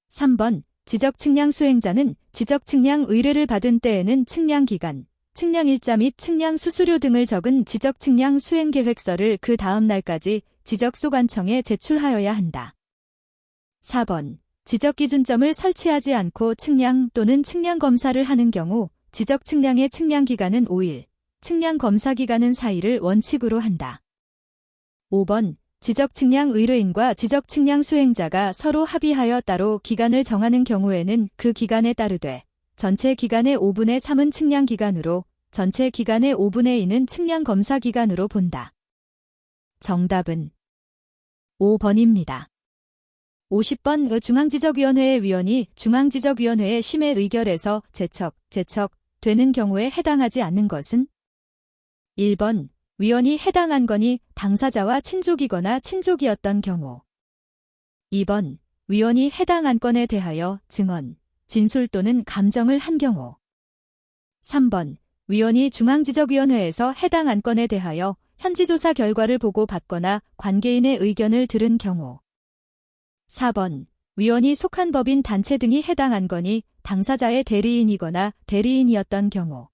Speaker 1: 3번 지적 측량 수행자는 지적 측량 의뢰를 받은 때에는 측량 기간, 측량 일자 및 측량 수수료 등을 적은 지적 측량 수행 계획서를 그 다음 날까지 지적소관청에 제출하여야 한다. 4번 지적 기준점을 설치하지 않고 측량 또는 측량 검사를 하는 경우 지적 측량의 측량 기간은 5일, 측량 검사 기간은 4일을 원칙으로 한다. 5번 지적 측량 의뢰인과 지적 측량 수행자가 서로 합의하여 따로 기간을 정하는 경우에는 그 기간에 따르되 전체 기간의 5분의 3은 측량 기간으로 전체 기간의 5분의 2는 측량 검사 기간으로 본다. 정답은 5번입니다. 50번 중앙지적위원회의 위원이 중앙지적위원회의 심의 의결에서 제척되는 경우에 해당하지 않는 것은? 1번 위원이 해당한 건이 당사자와 친족이거나 친족이었던 경우. 2번 위원이 해당 안건에 대하여 증언, 진술 또는 감정을 한 경우. 3번 위원이 중앙지적위원회에서 해당 안건에 대하여 현지조사 결과를 보고받거나 관계인의 의견을 들은 경우. 4번 위원이 속한 법인, 단체 등이 해당 안건이 당사자의 대리인이거나 대리인이었던 경우.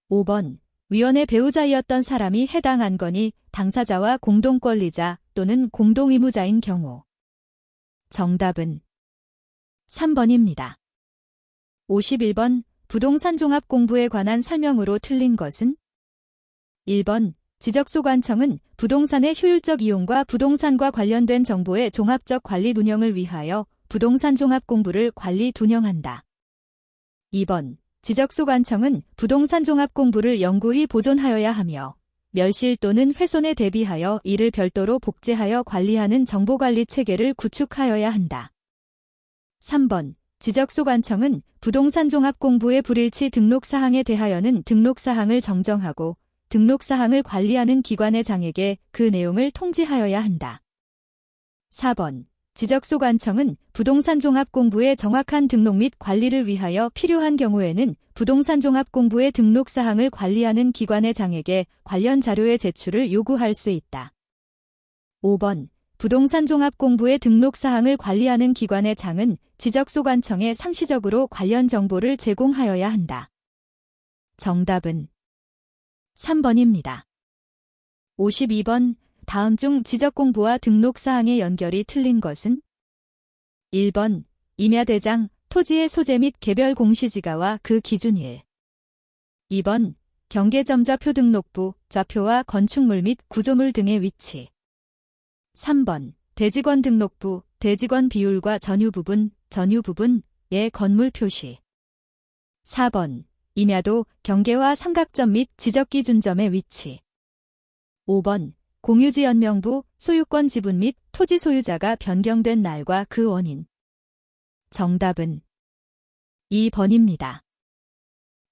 Speaker 1: 5번 위원의 배우자이었던 사람이 해당 안건이 당사자와 공동권리자 또는 공동의무자인 경우. 정답은 3번입니다. 51번 부동산 종합 공부에 관한 설명으로 틀린 것은? 1번 지적소관청은 부동산의 효율적 이용과 부동산과 관련된 정보의 종합적 관리 운영을 위하여 부동산 종합 공부를 관리 운영한다. 2번 지적소관청은 부동산 종합 공부를 영구히 보존하여야 하며 멸실 또는 훼손에 대비하여 이를 별도로 복제하여 관리하는 정보관리 체계를 구축하여야 한다. 3번 지적소관청은 부동산 종합 공부의 불일치 등록사항에 대하여는 등록사항을 정정하고 등록사항을 관리하는 기관의 장에게 그 내용을 통지하여야 한다. 4번 지적소관청은 부동산 종합 공부의 정확한 등록 및 관리를 위하여 필요한 경우에는 부동산 종합 공부의 등록사항을 관리하는 기관의 장에게 관련 자료의 제출을 요구할 수 있다. 5번 부동산 종합 공부의 등록사항을 관리하는 기관의 장은 지적소관청에 상시적으로 관련 정보를 제공하여야 한다. 정답은 3번입니다. 52번 다음 중 지적공부와 등록사항의 연결이 틀린 것은? 1번 임야대장, 토지의 소재 및 개별 공시지가와 그 기준 1. 2번 경계점좌표 등록부, 좌표와 건축물 및 구조물 등의 위치. 3번 대지권 등록부, 대지권 비율과 전유부분의 건물 표시. 4번 임야도, 경계와 삼각점 및 지적기준점의 위치. 5번 공유지 연명부, 소유권 지분 및 토지 소유자가 변경된 날과 그 원인. 정답은 2번입니다.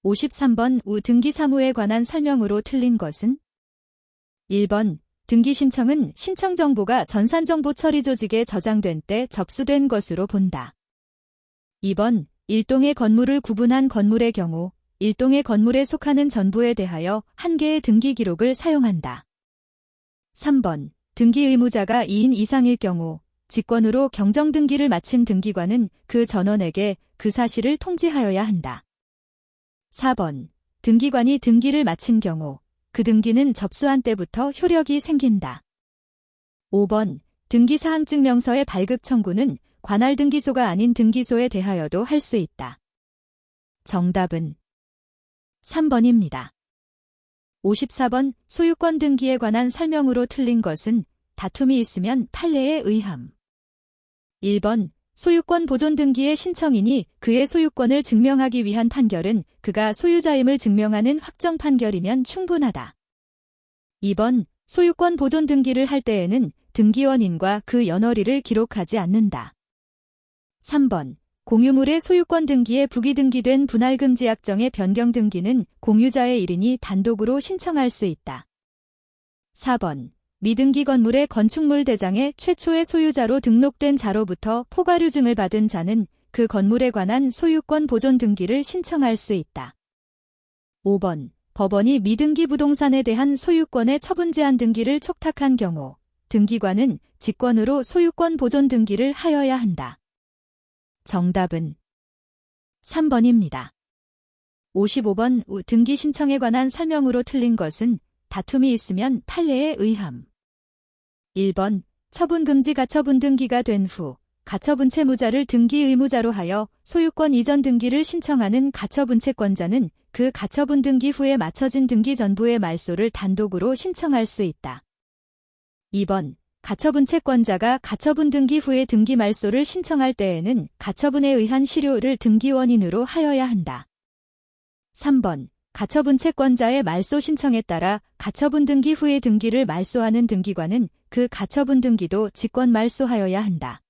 Speaker 1: 53번 등기 사무에 관한 설명으로 틀린 것은? 1번 등기 신청은 신청 정보가 전산정보 처리 조직에 저장된 때 접수된 것으로 본다. 2번 일동의 건물을 구분한 건물의 경우 일동의 건물에 속하는 전부에 대하여 한 개의 등기 기록을 사용한다. 3번 등기 의무자가 2인 이상일 경우 직권으로 경정등기를 마친 등기관은 그 전원에게 그 사실을 통지하여야 한다. 4번 등기관이 등기를 마친 경우 그 등기는 접수한 때부터 효력이 생긴다. 5번 등기사항증명서의 발급 청구는 관할 등기소가 아닌 등기소에 대하여도 할 수 있다. 정답은 3번입니다. 54번 소유권 등기에 관한 설명으로 틀린 것은 다툼이 있으면 판례에 의함. 1번 소유권 보존 등기의 신청인이 그의 소유권을 증명하기 위한 판결은 그가 소유자임을 증명하는 확정 판결이면 충분하다. 2번 소유권 보존 등기를 할 때에는 등기원인과 그 연월일을 기록하지 않는다. 3번 공유물의 소유권 등기에 부기등기된 분할금지 약정의 변경 등기는 공유자의 1인이 단독으로 신청할 수 있다. 4번 미등기 건물의 건축물 대장에 최초의 소유자로 등록된 자로부터 포괄유증을 받은 자는 그 건물에 관한 소유권 보존 등기를 신청할 수 있다. 5번 법원이 미등기 부동산에 대한 소유권의 처분 제한 등기를 촉탁한 경우 등기관은 직권으로 소유권 보존 등기를 하여야 한다. 정답은 3번입니다. 55번 등기 신청에 관한 설명으로 틀린 것은 다툼이 있으면 판례에 의함. 1번 처분금지 가처분 등기가 된 후 가처분 채무자를 등기 의무자로 하여 소유권 이전 등기를 신청하는 가처분 채권자는 그 가처분 등기 후에 마쳐진 등기 전부의 말소를 단독으로 신청할 수 있다. 2번 가처분 채권자가 가처분 등기 후에 등기 말소를 신청할 때에는 가처분에 의한 실효를 등기원인으로 하여야 한다. 3번 가처분 채권자의 말소 신청에 따라 가처분 등기 후에 등기를 말소하는 등기관은 그 가처분 등기도 직권 말소하여야 한다.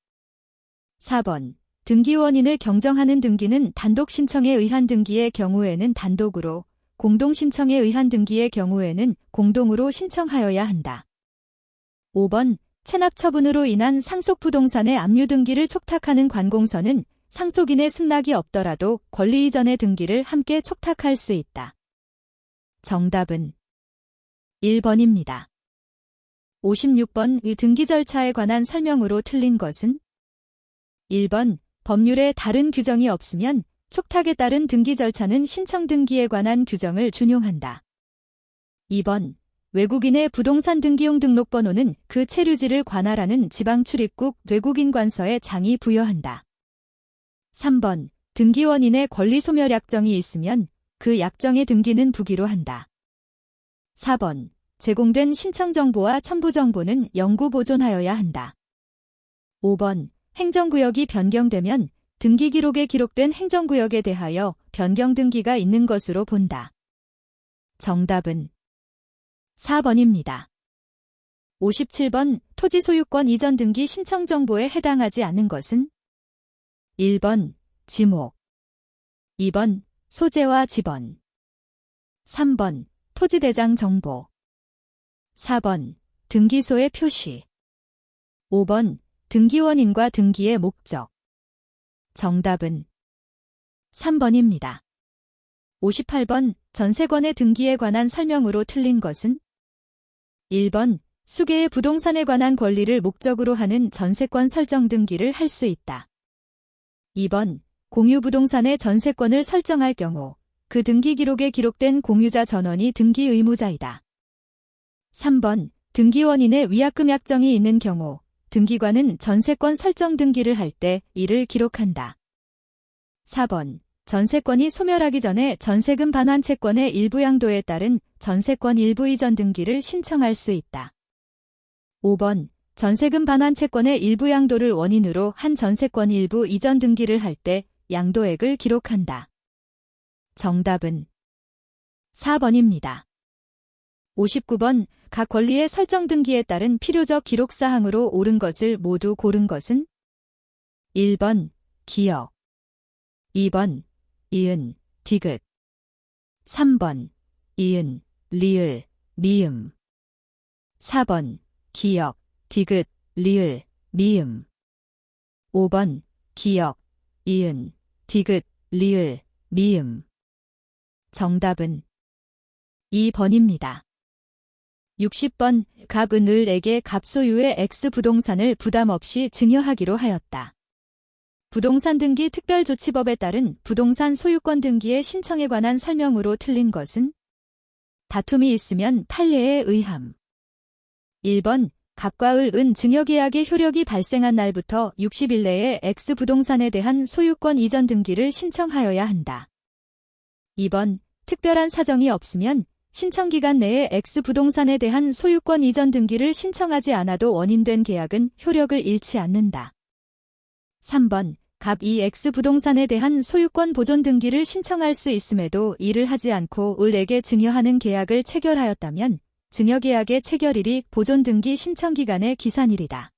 Speaker 1: 4번 등기원인을 경정하는 등기는 단독 신청에 의한 등기의 경우에는 단독으로, 공동 신청에 의한 등기의 경우에는 공동으로 신청하여야 한다. 5번 체납 처분으로 인한 상속 부동산의 압류 등기를 촉탁하는 관공서는 상속인의 승낙이 없더라도 권리 이전의 등기를 함께 촉탁할 수 있다. 정답은 1번입니다. 56번 등기 절차에 관한 설명으로 틀린 것은? 1번 법률에 다른 규정이 없으면 촉탁에 따른 등기 절차는 신청 등기에 관한 규정을 준용한다. 2번 외국인의 부동산 등기용 등록번호는 그 체류지를 관할하는 지방출입국 외국인 관서에 장이 부여한다. 3번 등기원인의 권리 소멸 약정이 있으면 그 약정의 등기는 부기로 한다. 4번. 제공된 신청 정보와 첨부 정보는 영구 보존하여야 한다. 5번. 행정구역이 변경되면 등기 기록에 기록된 행정구역에 대하여 변경 등기가 있는 것으로 본다. 정답은 4번입니다. 57번. 토지 소유권 이전 등기 신청 정보에 해당하지 않는 것은 1번. 지목 2번. 소재와 지번 3번. 토지대장 정보 4번. 등기소의 표시 5번. 등기원인과 등기의 목적. 정답은 3번입니다. 58번. 전세권의 등기에 관한 설명으로 틀린 것은 1번. 수개의 부동산에 관한 권리를 목적으로 하는 전세권 설정 등기를 할 수 있다. 2번. 공유 부동산의 전세권을 설정할 경우 그 등기 기록에 기록된 공유자 전원이 등기 의무자이다. 3번. 등기원인의 위약금 약정이 있는 경우 등기관은 전세권 설정 등기를 할 때 이를 기록한다. 4번. 전세권이 소멸하기 전에 전세금 반환 채권의 일부 양도에 따른 전세권 일부 이전 등기를 신청할 수 있다. 5번. 전세금 반환 채권의 일부 양도를 원인으로 한 전세권 일부 이전 등기를 할 때 양도액을 기록한다. 정답은 4번입니다. 59번. 각 권리의 설정 등기에 따른 필요적 기록사항으로 옳은 것을 모두 고른 것은 1번. 기역 2번. 이은, 디귿 3번. 이은, 리을, 미음 4번. 기역, 디귿, 리을, 미음 5번. 기역, 이은, 디귿, 리을, 미음 정답은 2번입니다. 60번. 갑은 을에게 갑 소유의 X 부동산을 부담 없이 증여하기로 하였다. 부동산 등기 특별조치법에 따른 부동산 소유권 등기의 신청에 관한 설명으로 틀린 것은 다툼이 있으면 판례에 의함. 1번. 갑과 을은 증여계약의 효력이 발생한 날부터 60일 내에 X 부동산에 대한 소유권 이전 등기를 신청하여야 한다. 2번. 특별한 사정이 없으면 신청기간 내에 X 부동산에 대한 소유권 이전 등기를 신청하지 않아도 원인된 계약은 효력을 잃지 않는다. 3번. 갑이 X 부동산에 대한 소유권 보존 등기를 신청할 수 있음에도 이를 하지 않고 을에게 증여하는 계약을 체결하였다면 증여계약의 체결일이 보존 등기 신청기간의 기산일이다.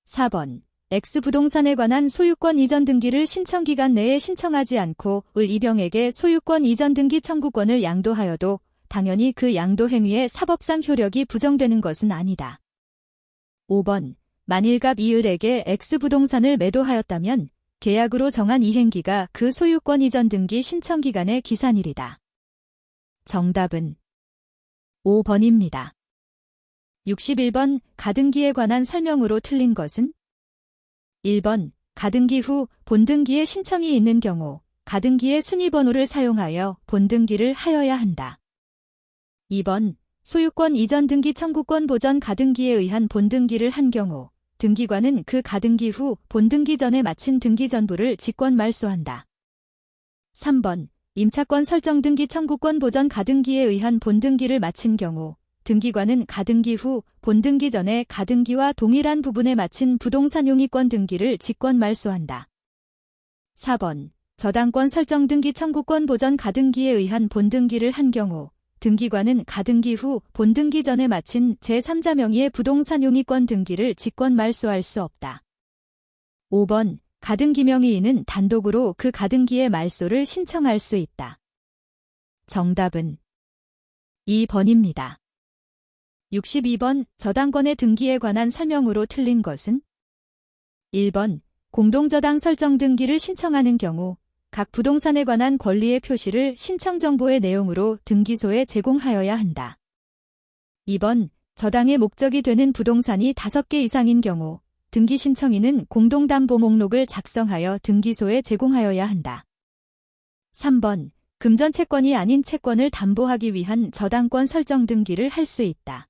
Speaker 1: 4번. X 부동산에 관한 소유권 이전 등기를 신청기간 내에 신청하지 않고 을 이병에게 소유권 이전 등기 청구권을 양도하여도 당연히 그 양도 행위의 사법상 효력이 부정되는 것은 아니다. 5번. 만일 갑이 을에게 X 부동산을 매도하였다면 계약으로 정한 이행기가 그 소유권 이전 등기 신청기간의 기산일이다. 정답은 5번입니다. 61번. 가등기에 관한 설명으로 틀린 것은 1번. 가등기 후 본등기에 신청이 있는 경우 가등기의 순위번호를 사용하여 본등기를 하여야 한다. 2번. 소유권 이전 등기 청구권 보전 가등기에 의한 본등기를 한 경우 등기관은 그 가등기 후 본등기 전에 마친 등기 전부를 직권 말소한다. 3번. 임차권 설정 등기 청구권 보전 가등기에 의한 본등기를 마친 경우 등기관은 가등기 후 본등기 전에 가등기와 동일한 부분에 마친 부동산 용의권 등기를 직권 말소한다. 4번. 저당권 설정 등기 청구권 보전 가등기에 의한 본등기를 한 경우 등기관은 가등기 후 본등기 전에 마친 제3자 명의의 부동산 용의권 등기를 직권 말소할 수 없다. 5번. 가등기 명의인은 단독으로 그 가등기의 말소를 신청할 수 있다. 정답은 2번입니다. 62번. 저당권의 등기에 관한 설명으로 틀린 것은 1번. 공동저당 설정 등기를 신청하는 경우 각 부동산에 관한 권리의 표시를 신청 정보의 내용으로 등기소에 제공하여야 한다. 2번. 저당의 목적이 되는 부동산이 5개 이상인 경우 등기 신청인은 공동담보 목록을 작성하여 등기소에 제공하여야 한다. 3번. 금전 채권이 아닌 채권을 담보하기 위한 저당권 설정 등기를 할 수 있다.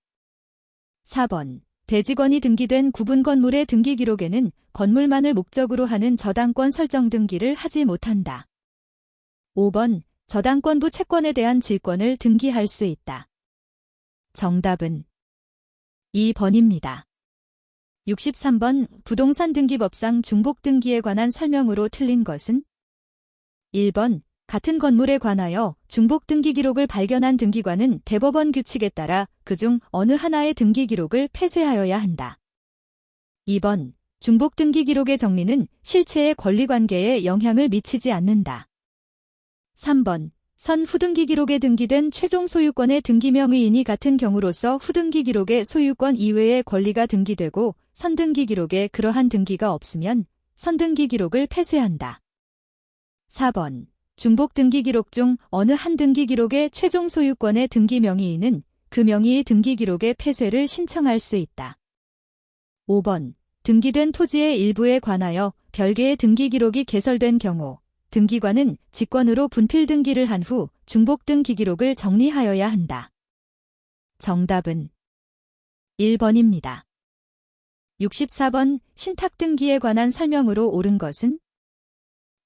Speaker 1: 4번. 대지권이 등기된 구분 건물의 등기 기록에는 건물만을 목적으로 하는 저당권 설정 등기를 하지 못한다. 5번 저당권부 채권에 대한 질권을 등기할 수 있다. 정답은 2번입니다. 63번 부동산 등기법상 중복 등기에 관한 설명으로 틀린 것은 1번 같은 건물에 관하여 중복 등기 기록을 발견한 등기관은 대법원 규칙에 따라 그중 어느 하나의 등기 기록을 폐쇄하여야 한다. 2번 중복 등기 기록의 정리는 실체의 권리관계에 영향을 미치지 않는다. 3번 선 후등기 기록에 등기된 최종 소유권의 등기명의인이 같은 경우로서 후등기 기록의 소유권 이외의 권리가 등기되고 선등기 기록에 그러한 등기가 없으면 선등기 기록을 폐쇄한다. 4번 중복 등기 기록 중 어느 한 등기 기록의 최종 소유권의 등기명의인은 그 명의의 등기 기록의 폐쇄를 신청할 수 있다. 5번 등기된 토지의 일부에 관하여 별개의 등기 기록이 개설된 경우 등기관은 직권으로 분필 등기를 한 후 중복 등기 기록을 정리하여야 한다. 정답은 1번입니다. 64번 신탁 등기에 관한 설명으로 옳은 것은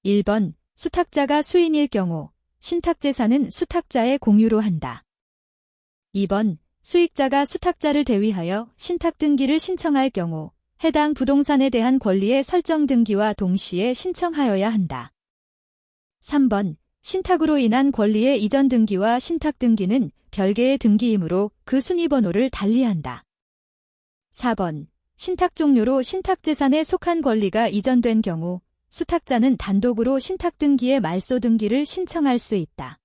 Speaker 1: 1번 수탁자가 수인일 경우 신탁재산은 수탁자의 공유로 한다. 2번 수익자가 수탁자를 대위하여 신탁 등기를 신청할 경우 해당 부동산에 대한 권리의 설정 등기와 동시에 신청하여야 한다. 3번 신탁으로 인한 권리의 이전 등기와 신탁 등기는 별개의 등기이므로 그 순위번호를 달리한다. 4번 신탁 종료로 신탁재산에 속한 권리가 이전된 경우 수탁자는 단독으로 신탁 등기의 말소 등기를 신청할 수 있다.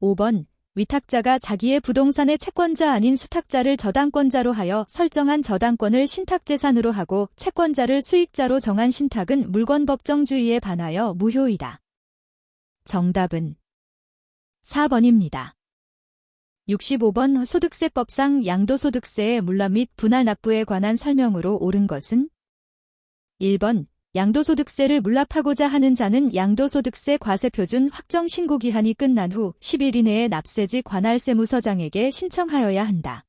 Speaker 1: 5번 위탁자가 자기의 부동산의 채권자 아닌 수탁자를 저당권자로 하여 설정한 저당권을 신탁재산으로 하고 채권자를 수익자로 정한 신탁은 물권법정주의에 반하여 무효이다. 정답은 4번입니다. 65번 소득세법상 양도소득세의 물납 및 분할 납부에 관한 설명으로 옳은 것은 1번 양도소득세를 물납하고자 하는 자는 양도소득세 과세표준 확정 신고기한이 끝난 후 10일 이내에 납세지 관할세무서장에게 신청하여야 한다.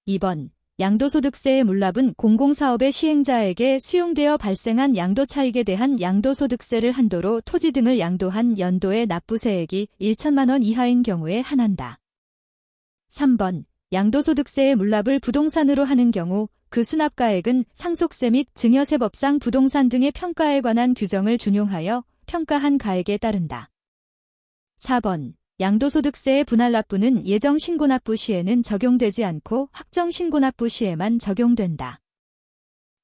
Speaker 1: 2번 양도소득세의 물납은 공공사업의 시행자에게 수용되어 발생한 양도차익에 대한 양도소득세를 한도로 토지 등을 양도한 연도의 납부세액이 1천만 원 이하인 경우에 한한다. 3번 양도소득세의 물납을 부동산으로 하는 경우 그 수납가액은 상속세 및 증여세법상 부동산 등의 평가에 관한 규정을 준용하여 평가한 가액에 따른다. 4번 양도소득세의 분할납부는 예정신고납부 시에는 적용되지 않고 확정신고납부 시에만 적용된다.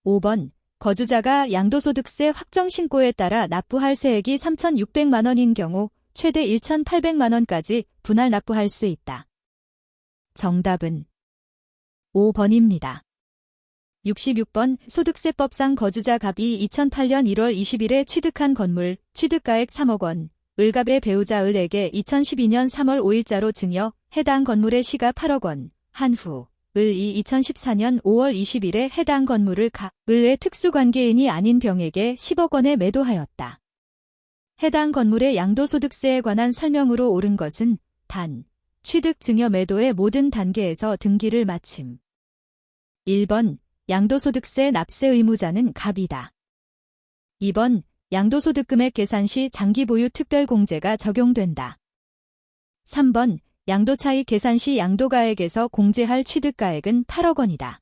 Speaker 1: 5번 거주자가 양도소득세 확정신고에 따라 납부할 세액이 3,600만 원인 경우 최대 1,800만 원까지 분할 납부할 수 있다. 정답은 5번입니다. 66번 소득세법상 거주자 갑이 2008년 1월 20일에 취득한 건물, 취득가액 3억 원, 을갑의 배우자 을에게 2012년 3월 5일자로 증여, 해당 건물의 시가 8억 원, 한 후, 을이 2014년 5월 20일에 해당 건물을 을의 특수관계인이 아닌 병에게 10억 원에 매도하였다. 해당 건물의 양도소득세에 관한 설명으로 옳은 것은 단, 취득 증여 매도의 모든 단계에서 등기를 마침. 1번 양도소득세 납세 의무자는 갑이다. 2번 양도소득금액 계산 시 장기보유 특별공제가 적용된다. 3번 양도차익 계산 시 양도가액에서 공제할 취득가액은 8억 원이다.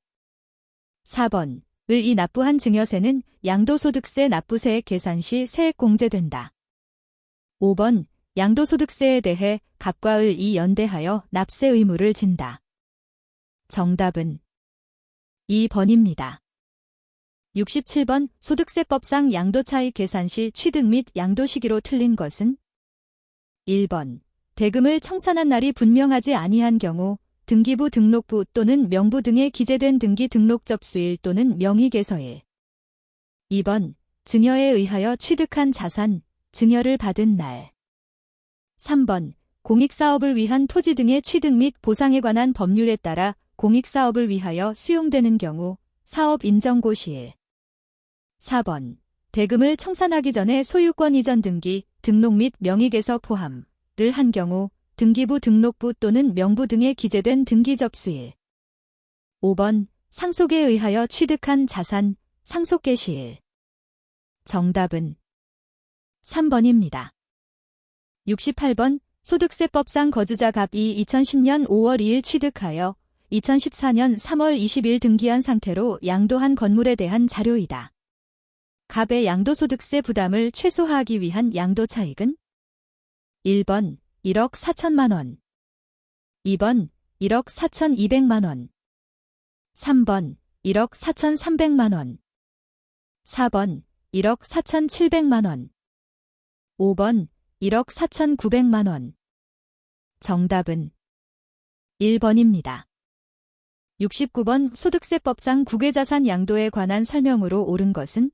Speaker 1: 4번 을이 납부한 증여세는 양도소득세 납부세액 계산 시 세액 공제된다. 5번 양도소득세에 대해 갑과 을이 연대하여 납세 의무를 진다. 정답은 2번입니다. 67번 소득세법상 양도차익 계산 시 취득 및 양도 시기로 틀린 것은 1번 대금을 청산한 날이 분명하지 아니한 경우 등기부 등록부 또는 명부 등에 기재된 등기 등록 접수일 또는 명의개서일. 2번 증여에 의하여 취득한 자산, 증여를 받은 날. 3번 공익사업을 위한 토지 등의 취득 및 보상에 관한 법률에 따라 공익사업을 위하여 수용되는 경우 사업 인정고 시일. 4번 대금을 청산하기 전에 소유권 이전 등기, 등록 및 명의개서 포함을 한 경우 등기부 등록부 또는 명부 등에 기재된 등기 접수일. 5번 상속에 의하여 취득한 자산, 상속개시일. 정답은 3번입니다. 68번 소득세법상 거주자 갑이 2010년 5월 2일 취득하여 2014년 3월 20일 등기한 상태로 양도한 건물에 대한 자료이다. 갑의 양도소득세 부담을 최소화하기 위한 양도차익은 1번 1억 4천만 원, 2번 1억 4,200만 원, 3번 1억 4,300만 원, 4번 1억 4,700만 원, 5번 1억 4,900만 원. 정답은 1번입니다. 69번 소득세법상 국외자산 양도에 관한 설명으로 옳은 것은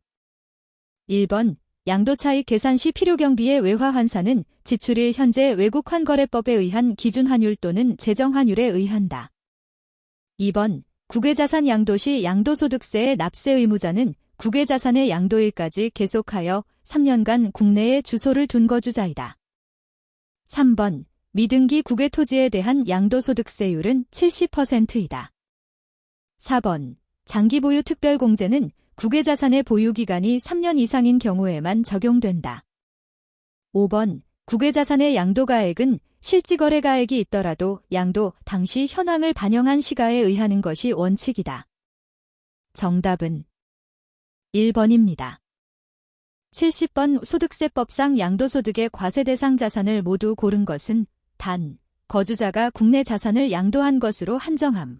Speaker 1: 1번 양도차익 계산 시 필요경비의 외화환산은 지출일 현재 외국환거래법에 의한 기준환율 또는 제정환율에 의한다. 2번 국외자산 양도 시 양도소득세의 납세 의무자는 국외자산의 양도일까지 계속하여 3년간 국내에 주소를 둔 거주자이다. 3번 미등기 국외토지에 대한 양도소득세율은 70%이다. 4번 장기보유 특별공제는 국외자산의 보유기간이 3년 이상인 경우에만 적용된다. 5번 국외자산의 양도가액은 실지거래가액이 있더라도 양도 당시 현황을 반영한 시가에 의하는 것이 원칙이다. 정답은 1번입니다. 70번 소득세법상 양도소득의 과세 대상 자산을 모두 고른 것은 단, 거주자가 국내 자산을 양도한 것으로 한정함.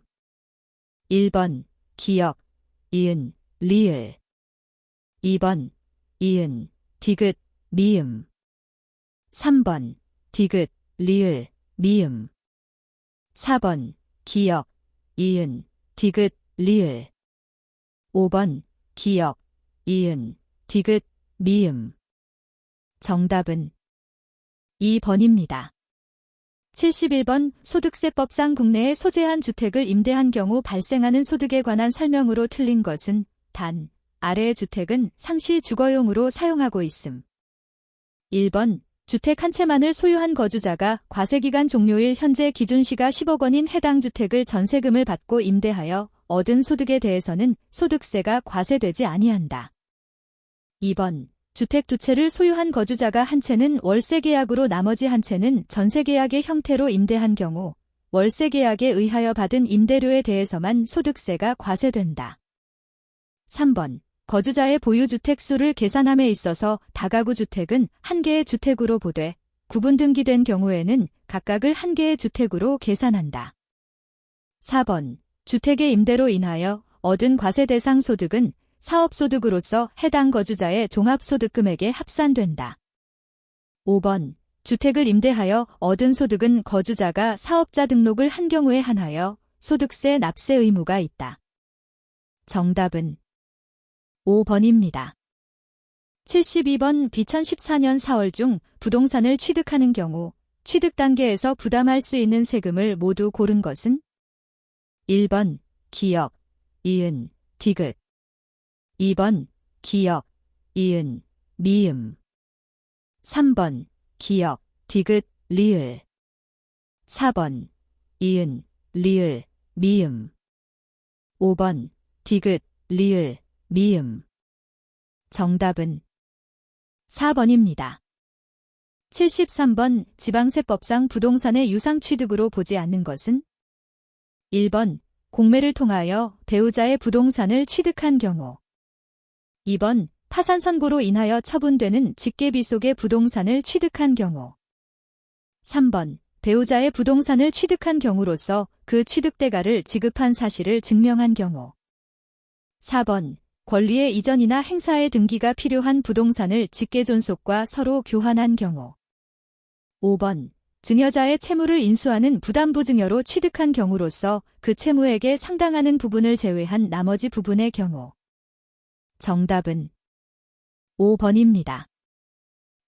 Speaker 1: 1번 기역, 이은, 리을. 2번 이은, 디귿, 미음. 3번 디귿, 리을, 미음. 4번 기역, 이은, 디귿, 리을. 5번 기역, 이은, 디귿, 미음. 정답은 2번입니다. 71번 소득세법상 국내에 소재한 주택을 임대한 경우 발생하는 소득에 관한 설명으로 틀린 것은 단, 아래의 주택은 상시 주거용으로 사용하고 있음. 1번 주택 한 채만을 소유한 거주자가 과세기간 종료일 현재 기준시가 10억 원인 해당 주택을 전세금을 받고 임대하여 얻은 소득에 대해서는 소득세가 과세되지 아니한다. 2번 주택 두 채를 소유한 거주자가 한 채는 월세계약으로 나머지 한 채는 전세계약의 형태로 임대한 경우 월세계약에 의하여 받은 임대료에 대해서만 소득세가 과세된다. 3번 거주자의 보유주택 수를 계산함에 있어서 다가구 주택은 한 개의 주택으로 보되 구분 등기된 경우에는 각각을 한 개의 주택으로 계산한다. 4번 주택의 임대로 인하여 얻은 과세 대상 소득은 사업소득으로서 해당 거주자의 종합소득금액에 합산된다. 5번 주택을 임대하여 얻은 소득은 거주자가 사업자 등록을 한 경우에 한하여 소득세 납세 의무가 있다. 정답은 5번입니다. 72번 비천십사년 4월 중 부동산을 취득하는 경우 취득 단계에서 부담할 수 있는 세금을 모두 고른 것은 1번 기역, 이은, 디귿. 2번 기역, 이은, 미음. 3번 기역, 디귿, 리을. 4번 이은, 리을, 미음. 5번 디귿, 리을, 미음. 정답은 4번입니다. 73번 지방세법상 부동산의 유상취득으로 보지 않는 것은 1번 공매를 통하여 배우자의 부동산을 취득한 경우. 2번 파산 선고로 인하여 처분되는 직계비 속의 부동산을 취득한 경우. 3번 배우자의 부동산을 취득한 경우로서 그 취득대가를 지급한 사실을 증명한 경우. 4번 권리의 이전이나 행사의 등기가 필요한 부동산을 직계존속과 서로 교환한 경우. 5번 증여자의 채무를 인수하는 부담부 증여로 취득한 경우로서 그 채무액에 상당하는 부분을 제외한 나머지 부분의 경우. 정답은 5번입니다.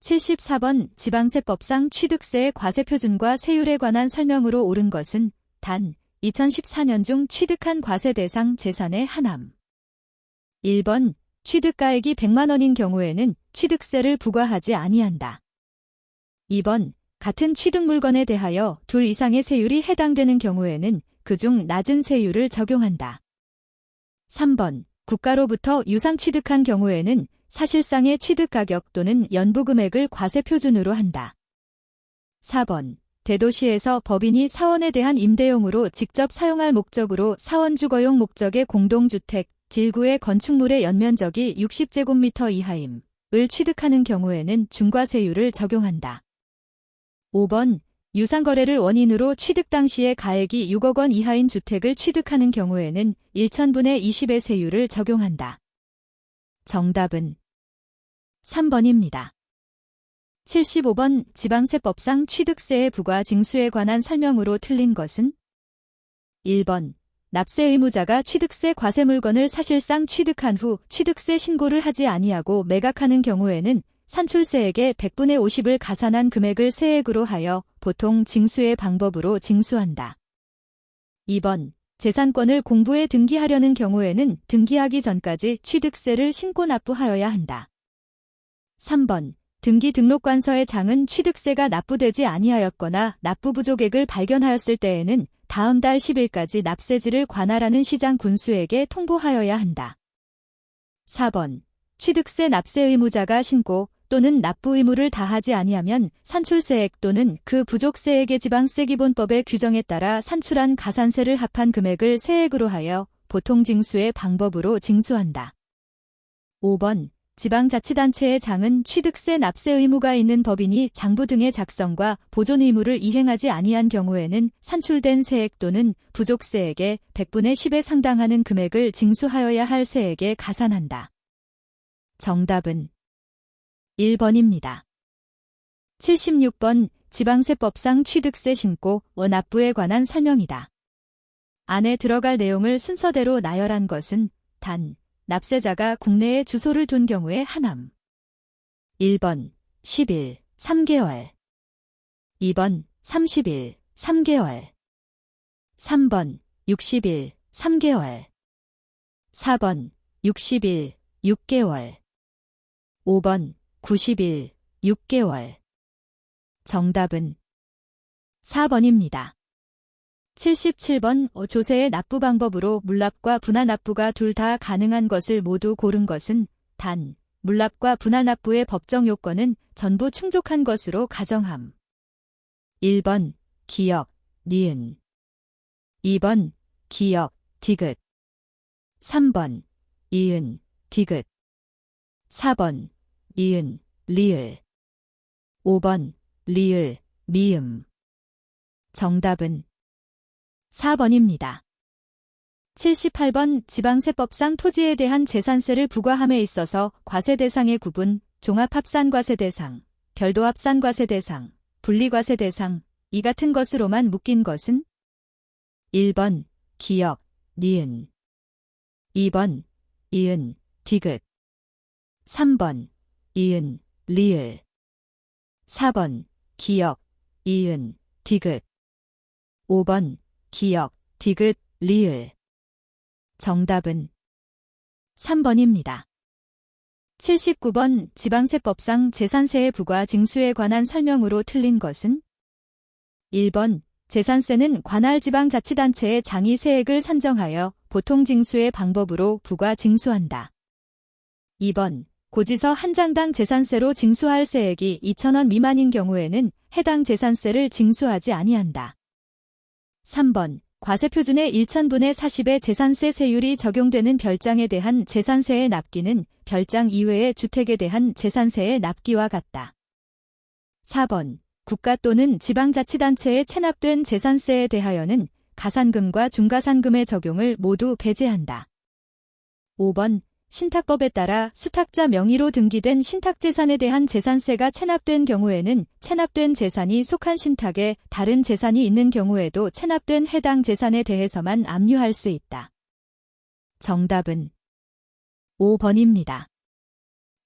Speaker 1: 74번 지방세법상 취득세의 과세표준과 세율에 관한 설명으로 옳은 것은 단 2014년 중 취득한 과세 대상 재산의 하남. 1번 취득가액이 100만 원인 경우에는 취득세를 부과하지 아니한다. 2번 같은 취득 물건에 대하여 둘 이상의 세율이 해당되는 경우에는 그중 낮은 세율을 적용한다. 3번 국가로부터 유상 취득한 경우에는 사실상의 취득가격 또는 연부금액을 과세 표준으로 한다. 4번. 대도시에서 법인이 사원에 대한 임대용으로 직접 사용할 목적으로 사원 주거용 목적의 공동주택, 질9의 건축물의 연면적이 60제곱미터 이하임을 취득하는 경우에는 중과세율을 적용한다. 5번. 유상거래를 원인으로 취득 당시의 가액이 6억 원 이하인 주택을 취득하는 경우에는 1천분의 20의 세율을 적용한다. 정답은 3번입니다. 75번 지방세법상 취득세의 부과 징수에 관한 설명으로 틀린 것은 1번 납세 의무자가 취득세 과세 물건을 사실상 취득한 후 취득세 신고를 하지 아니하고 매각하는 경우에는 산출세액의 100분의 50을 가산한 금액을 세액으로 하여 보통 징수의 방법으로 징수한다. 2번 재산권을 공부에 등기하려는 경우에는 등기하기 전까지 취득세를 신고 납부하여야 한다. 3번 등기 등록관서의 장은 취득세가 납부되지 아니하였거나 납부 부족액을 발견하였을 때에는 다음 달 10일까지 납세지를 관할하는 시장 군수에게 통보하여야 한다. 4번 취득세 납세 의무자가 신고 또는 납부 의무를 다하지 아니하면 산출세액 또는 그 부족세액의 지방세기본법의 규정에 따라 산출한 가산세를 합한 금액을 세액으로 하여 보통징수의 방법으로 징수한다. 5번 지방자치단체의 장은 취득세 납세 의무가 있는 법인이 장부 등의 작성과 보존 의무를 이행하지 아니한 경우에는 산출된 세액 또는 부족세액의 100분의 10에 상당하는 금액을 징수하여야 할 세액에 가산한다. 정답은 1번입니다. 76번 지방세법상 취득세 신고 납부에 관한 설명이다. 안에 들어갈 내용을 순서대로 나열한 것은 단 납세자가 국내에 주소를 둔 경우의 하남. 1번 10일 3개월 2번 30일 3개월 3번 60일 3개월 4번 60일 6개월 5번 90일 6개월 정답은 4번입니다. 77번 조세의 납부 방법으로 물납과 분할 납부가 둘 다 가능한 것을 모두 고른 것은 단 물납과 분할 납부의 법정 요건은 전부 충족한 것으로 가정함. 1번 기역, 니은 2번 기역, 디귿 3번 이은, 디귿 4번 이은, 리을 5번 리을, 미음 정답은 4번입니다. 78번 지방세법상 토지에 대한 재산세를 부과함에 있어서 과세 대상의 구분, 종합합산과세 대상, 별도합산과세 대상, 분리과세 대상, 이 같은 것으로만 묶인 것은 1번 기역, 니은 2번 이은, 디귿 3번 이은, 리을 4번 기역, 이은, 디귿 5번 기역, 디귿, 리을 정답은 3번입니다. 79번 지방세법상 재산세의 부과 징수에 관한 설명으로 틀린 것은 1번 재산세는 관할 지방자치단체의 장이 세액을 산정하여 보통징수의 방법으로 부과 징수한다. 2번 고지서 한 장당 재산세로 징수할 세액이 2,000원 미만인 경우에는 해당 재산세를 징수하지 아니한다. 3번 과세표준의 1,000분의 40의 재산세 세율이 적용되는 별장에 대한 재산세의 납기는 별장 이외의 주택에 대한 재산세의 납기와 같다. 4번 국가 또는 지방자치단체에 체납된 재산세에 대하여는 가산금과 중가산금의 적용을 모두 배제한다. 5번 신탁법에 따라 수탁자 명의로 등기된 신탁재산에 대한 재산세가 체납된 경우에는 체납된 재산이 속한 신탁에 다른 재산이 있는 경우에도 체납된 해당 재산에 대해서만 압류할 수 있다. 정답은 5번입니다.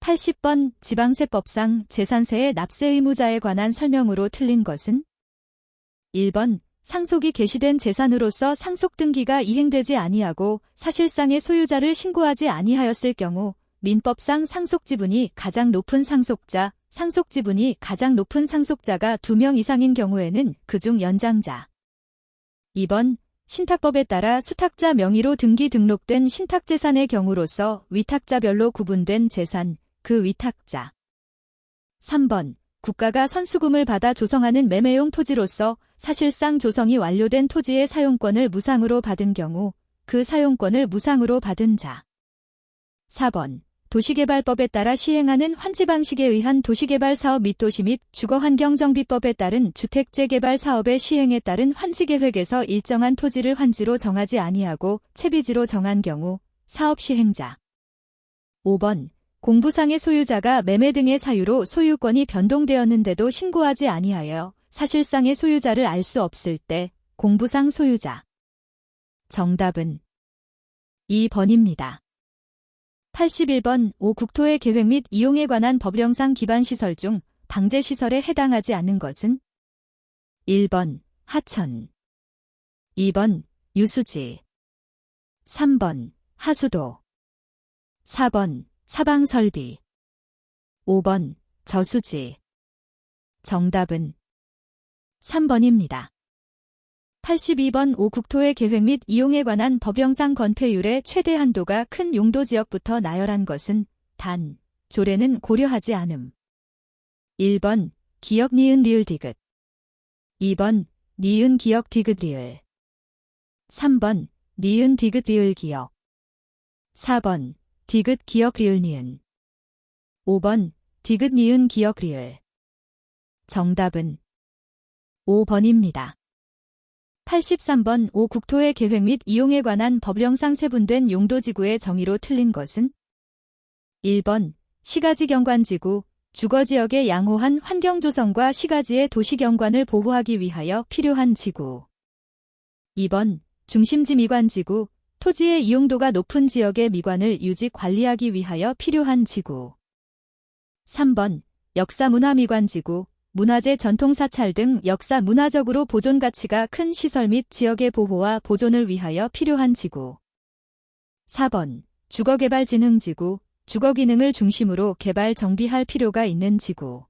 Speaker 1: 80번 지방세법상 재산세의 납세 의무자에 관한 설명으로 틀린 것은 1번 상속이 개시된 재산으로서 상속등기가 이행되지 아니하고 사실상의 소유자를 신고하지 아니하였을 경우 민법상 상속지분이 가장 높은 상속자, 상속지분이 가장 높은 상속자가 2명 이상인 경우에는 그중 연장자. 2번 신탁법에 따라 수탁자 명의로 등기 등록된 신탁재산의 경우로서 위탁자별로 구분된 재산, 그 위탁자. 3번. 국가가 선수금을 받아 조성하는 매매용 토지로서 사실상 조성이 완료된 토지의 사용권을 무상으로 받은 경우, 그 사용권을 무상으로 받은 자. 4번. 도시개발법에 따라 시행하는 환지 방식에 의한 도시개발 사업 및 도시 및 주거환경정비법에 따른 주택재개발 사업의 시행에 따른 환지계획에서 일정한 토지를 환지로 정하지 아니하고 채비지로 정한 경우 사업 시행자. 5번. 공부상의 소유자가 매매 등의 사유로 소유권이 변동되었는데도 신고하지 아니하여 사실상의 소유자를 알 수 없을 때 공부상 소유자. 정답은 2번입니다. 81번. 국토의 계획 및 이용에 관한 법령상 기반시설 중 방제시설에 해당하지 않는 것은 1번. 하천 2번. 유수지 3번. 하수도 4번. 사방설비 5번. 저수지. 정답은 3번입니다. 82번. 국토의 계획 및 이용에 관한 법령상 건폐율의 최대 한도가 큰 용도지역부터 나열한 것은 단, 조례는 고려하지 않음. 1번. 기역 니은 리을 디귿 2번. 니은 기역 디귿 리을 3번. 니은 디귿 리을 기역 4번. 디귿 기역 리을 니은 5번. 디귿 니은 기역 리을. 정답은 5번입니다. 83번. 국토의 계획 및 이용에 관한 법령상 세분된 용도지구의 정의로 틀린 것은 1번. 시가지 경관지구, 주거지역의 양호한 환경조성과 시가지의 도시경관을 보호하기 위하여 필요한 지구. 2번. 중심지 미관지구, 토지의 이용도가 높은 지역의 미관을 유지 관리하기 위하여 필요한 지구. 3번. 역사문화미관지구, 문화재 전통사찰 등 역사 문화적으로 보존 가치가 큰 시설 및 지역의 보호와 보존을 위하여 필요한 지구. 4번. 주거개발진흥지구, 주거기능을 중심으로 개발 정비할 필요가 있는 지구.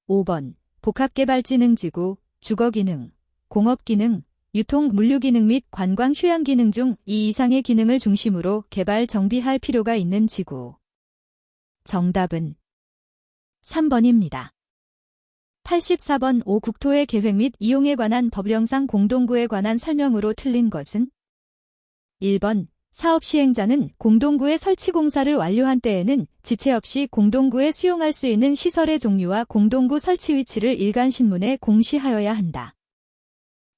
Speaker 1: 5번. 복합개발진흥지구, 주거기능, 공업기능, 유통 물류기능 및 관광 휴양기능 중 이 이상의 기능을 중심으로 개발 정비할 필요가 있는 지구. 정답은 3번입니다. 84번. 국토의 계획 및 이용에 관한 법령상 공동구에 관한 설명으로 틀린 것은 1번. 사업 시행자는 공동구의 설치 공사를 완료한 때에는 지체 없이 공동구에 수용할 수 있는 시설의 종류와 공동구 설치 위치를 일간신문에 공시하여야 한다.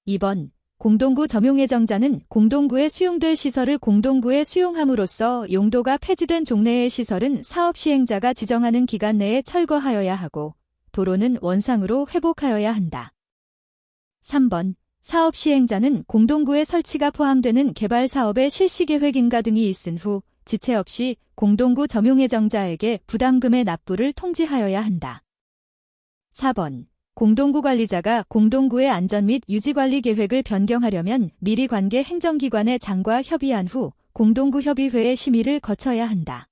Speaker 1: 2번. 공동구 점용예정자는 공동구에 수용될 시설을 공동구에 수용함으로써 용도가 폐지된 종래의 시설은 사업 시행자가 지정하는 기간 내에 철거하여야 하고 도로는 원상으로 회복하여야 한다. 3번. 사업 시행자는 공동구의 설치가 포함되는 개발 사업의 실시 계획 인가 등이 있은 후 지체 없이 공동구 점용예정자에게 부담금의 납부를 통지하여야 한다. 4번. 공동구 관리자가 공동구의 안전 및 유지관리 계획을 변경하려면 미리 관계 행정기관의 장과 협의한 후 공동구 협의회의 심의를 거쳐야 한다.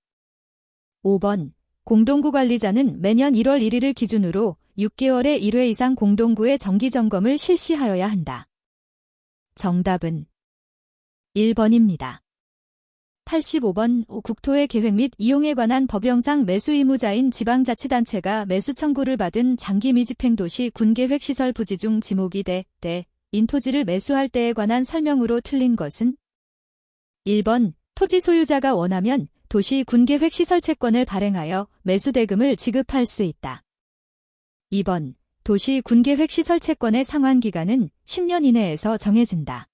Speaker 1: 5번. 공동구 관리자는 매년 1월 1일을 기준으로 6개월에 1회 이상 공동구의 정기점검을 실시하여야 한다. 정답은 1번입니다. 85번. 국토의 계획 및 이용에 관한 법령상 매수 의무자인 지방자치단체가 매수 청구를 받은 장기 미집행 도시 군계획시설 부지 중 지목이 인 토지를 매수할 때에 관한 설명으로 틀린 것은 1번. 토지 소유자가 원하면 도시 군계획시설 채권을 발행하여 매수대금을 지급할 수 있다. 2번. 도시 군계획시설 채권의 상환기간은 10년 이내에서 정해진다.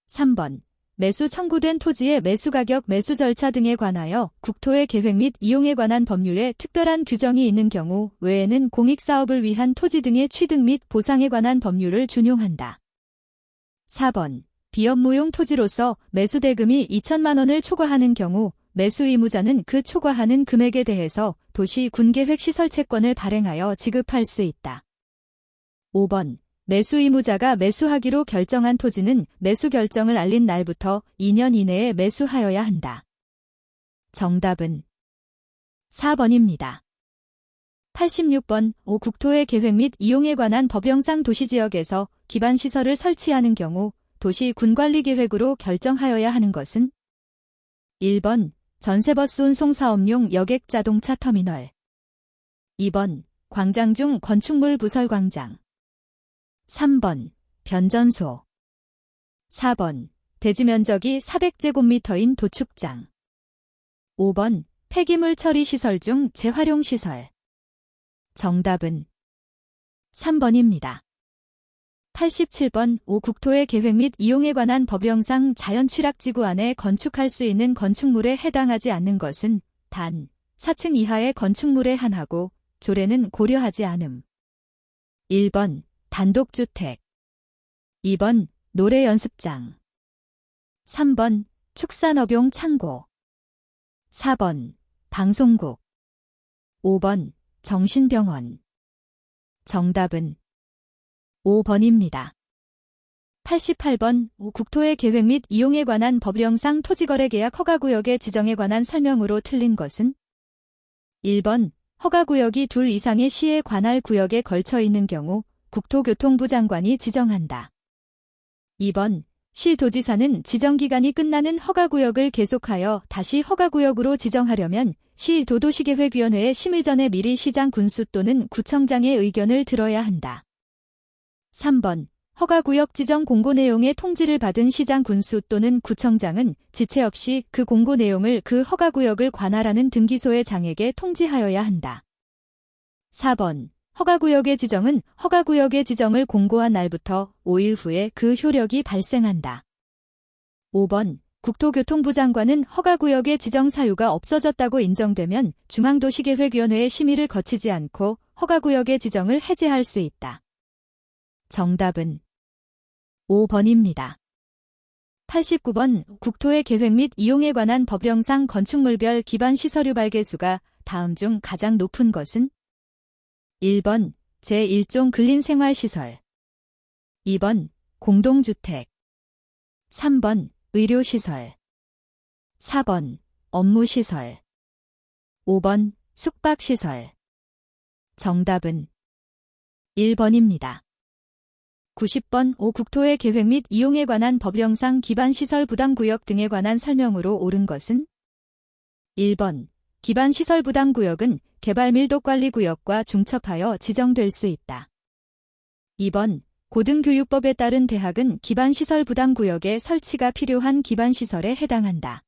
Speaker 1: 3번. 매수 청구된 토지의 매수가격, 매수 절차 등에 관하여 국토의 계획 및 이용에 관한 법률에 특별한 규정이 있는 경우 외에는 공익사업을 위한 토지 등의 취득 및 보상에 관한 법률을 준용한다. 4번. 비업무용 토지로서 매수대금이 2천만 원을 초과하는 경우 매수 의무자는 그 초과하는 금액에 대해서 도시 군계획 시설 채권을 발행하여 지급할 수 있다. 5번. 매수 의무자가 매수하기로 결정한 토지는 매수 결정을 알린 날부터 2년 이내에 매수하여야 한다. 정답은 4번입니다. 86번. 국토의 계획 및 이용에 관한 법령상 도시지역에서 기반시설을 설치하는 경우 도시군관리계획으로 결정하여야 하는 것은 1번 전세버스 운송 사업용 여객 자동차 터미널 2번 광장 중 건축물 부설 광장 3번 변전소 4번 대지 면적이 400제곱미터인 도축장 5번 폐기물 처리 시설 중 재활용 시설 정답은 3번입니다. 87번 5. 국토의 계획 및 이용에 관한 법령상 자연취락지구 안에 건축할 수 있는 건축물에 해당하지 않는 것은 단 4층 이하의 건축물에 한하고 조례는 고려하지 않음. 1번 단독주택 2번 노래연습장 3번 축산업용 창고 4번 방송국 5번 정신병원 정답은 5번입니다. 88번 국토의 계획 및 이용에 관한 법령상 토지거래계약 허가구역의 지정에 관한 설명으로 틀린 것은 1번 허가구역이 둘 이상의 시에 관할 구역에 걸쳐 있는 경우 국토교통부 장관이 지정한다. 2번 시도지사는 지정기간이 끝나는 허가구역을 계속하여 다시 허가구역으로 지정하려면 시도도시계획위원회의 심의 전에 미리 시장 군수 또는 구청장의 의견을 들어야 한다. 3번 허가구역 지정 공고 내용의 통지를 받은 시장 군수 또는 구청장은 지체 없이 그 공고 내용을 그 허가구역을 관할하는 등기소의 장에게 통지하여야 한다. 4번 허가구역의 지정은 허가구역의 지정을 공고한 날부터 5일 후에 그 효력이 발생한다. 5번 국토교통부 장관은 허가구역의 지정 사유가 없어졌다고 인정되면 중앙도시계획위원회의 심의를 거치지 않고 허가구역의 지정을 해제할 수 있다. 정답은 5번입니다. 89번 국토의 계획 및 이용에 관한 법령상 건축물별 기반시설유 발계수가 다음 중 가장 높은 것은 1번 제1종 근린생활시설 2번 공동주택 3번 의료시설 4번 업무시설 5번 숙박시설 정답은 1번입니다. 90번 5. 국토의 계획 및 이용에 관한 법령상 기반시설 부담구역 등에 관한 설명으로 옳은 것은 1번 기반시설 부담구역은 개발밀도관리구역과 중첩하여 지정될 수 있다. 2번 고등교육법에 따른 대학은 기반시설 부담구역에 설치가 필요한 기반시설에 해당한다.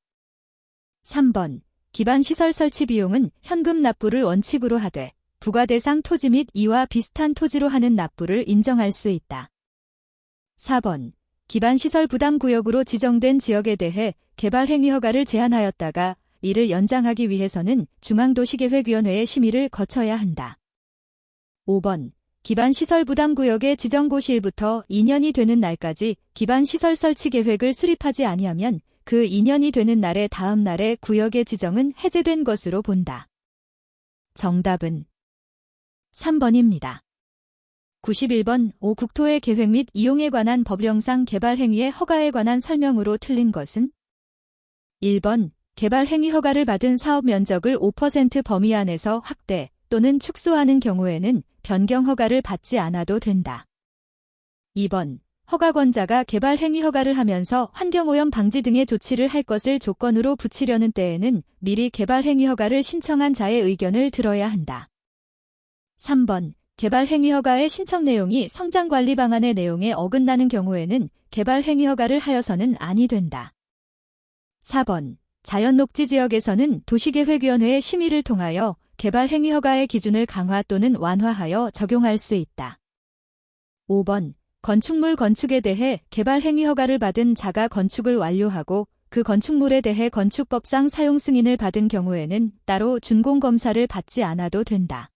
Speaker 1: 3번 기반시설 설치 비용은 현금 납부를 원칙으로 하되 부과대상 토지 및 이와 비슷한 토지로 하는 납부를 인정할 수 있다. 4번 기반시설 부담구역으로 지정된 지역에 대해 개발행위 허가를 제한하였다가 이를 연장하기 위해서는 중앙도시계획위원회의 심의를 거쳐야 한다. 5번 기반시설 부담구역의 지정고시일부터 2년이 되는 날까지 기반시설 설치 계획을 수립하지 아니하면 그 2년이 되는 날의 다음 날의 구역의 지정은 해제된 것으로 본다. 정답은 3번입니다. 91번 5. 국토의 계획 및 이용에 관한 법령상 개발행위의 허가에 관한 설명으로 틀린 것은 1번 개발행위 허가를 받은 사업 면적을 5% 범위 안에서 확대 또는 축소하는 경우에는 변경 허가를 받지 않아도 된다. 2번 허가권자가 개발행위 허가를 하면서 환경오염 방지 등의 조치를 할 것을 조건으로 붙이려는 때에는 미리 개발행위 허가를 신청한 자의 의견을 들어야 한다. 3번 개발행위 허가의 신청 내용이 성장관리 방안의 내용에 어긋나는 경우에는 개발행위 허가를 하여서는 아니 된다. 4번 자연녹지지역에서는 도시계획위원회의 심의를 통하여 개발행위 허가의 기준을 강화 또는 완화하여 적용할 수 있다. 5번 건축물 건축에 대해 개발행위 허가를 받은 자가 건축을 완료하고 그 건축물에 대해 건축법상 사용 승인을 받은 경우에는 따로 준공검사를 받지 않아도 된다.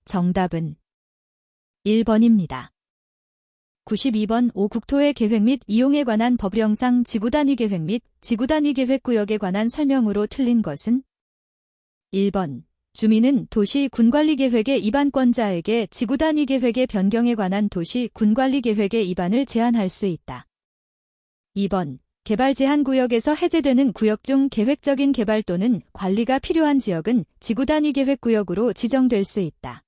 Speaker 1: 정답은 1번입니다. 92번 5. 국토의 계획 및 이용에 관한 법령상 지구단위 계획 및 지구단위 계획구역에 관한 설명으로 틀린 것은 1번 주민은 도시 군관리계획의 입안권자에게 지구단위 계획의 변경에 관한 도시 군관리계획의 입안을 제한할 수 있다. 2번 개발 제한 구역에서 해제되는 구역 중 계획적인 개발 또는 관리가 필요한 지역은 지구단위 계획구역으로 지정될 수 있다.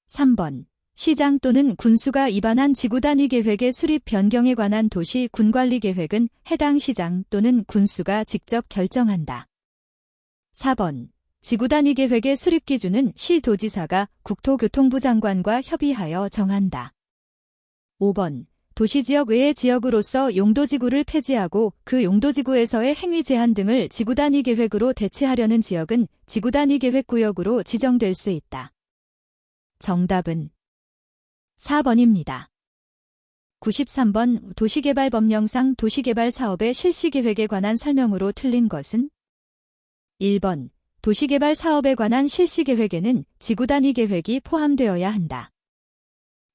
Speaker 1: 3번 시장 또는 군수가 위반한 지구단위 계획의 수립 변경에 관한 도시 군관리 계획은 해당 시장 또는 군수가 직접 결정한다. 4번. 지구단위 계획의 수립 기준은 시도지사가 국토교통부 장관과 협의하여 정한다. 5번. 도시지역 외의 지역으로서 용도지구를 폐지하고 그 용도지구에서의 행위 제한 등을 지구단위 계획으로 대체하려는 지역은 지구단위 계획구역으로 지정될 수 있다. 정답은 4번입니다. 93번. 도시개발법령상 도시개발 사업의 실시계획에 관한 설명으로 틀린 것은? 1번. 도시개발 사업에 관한 실시계획에는 지구단위 계획이 포함되어야 한다.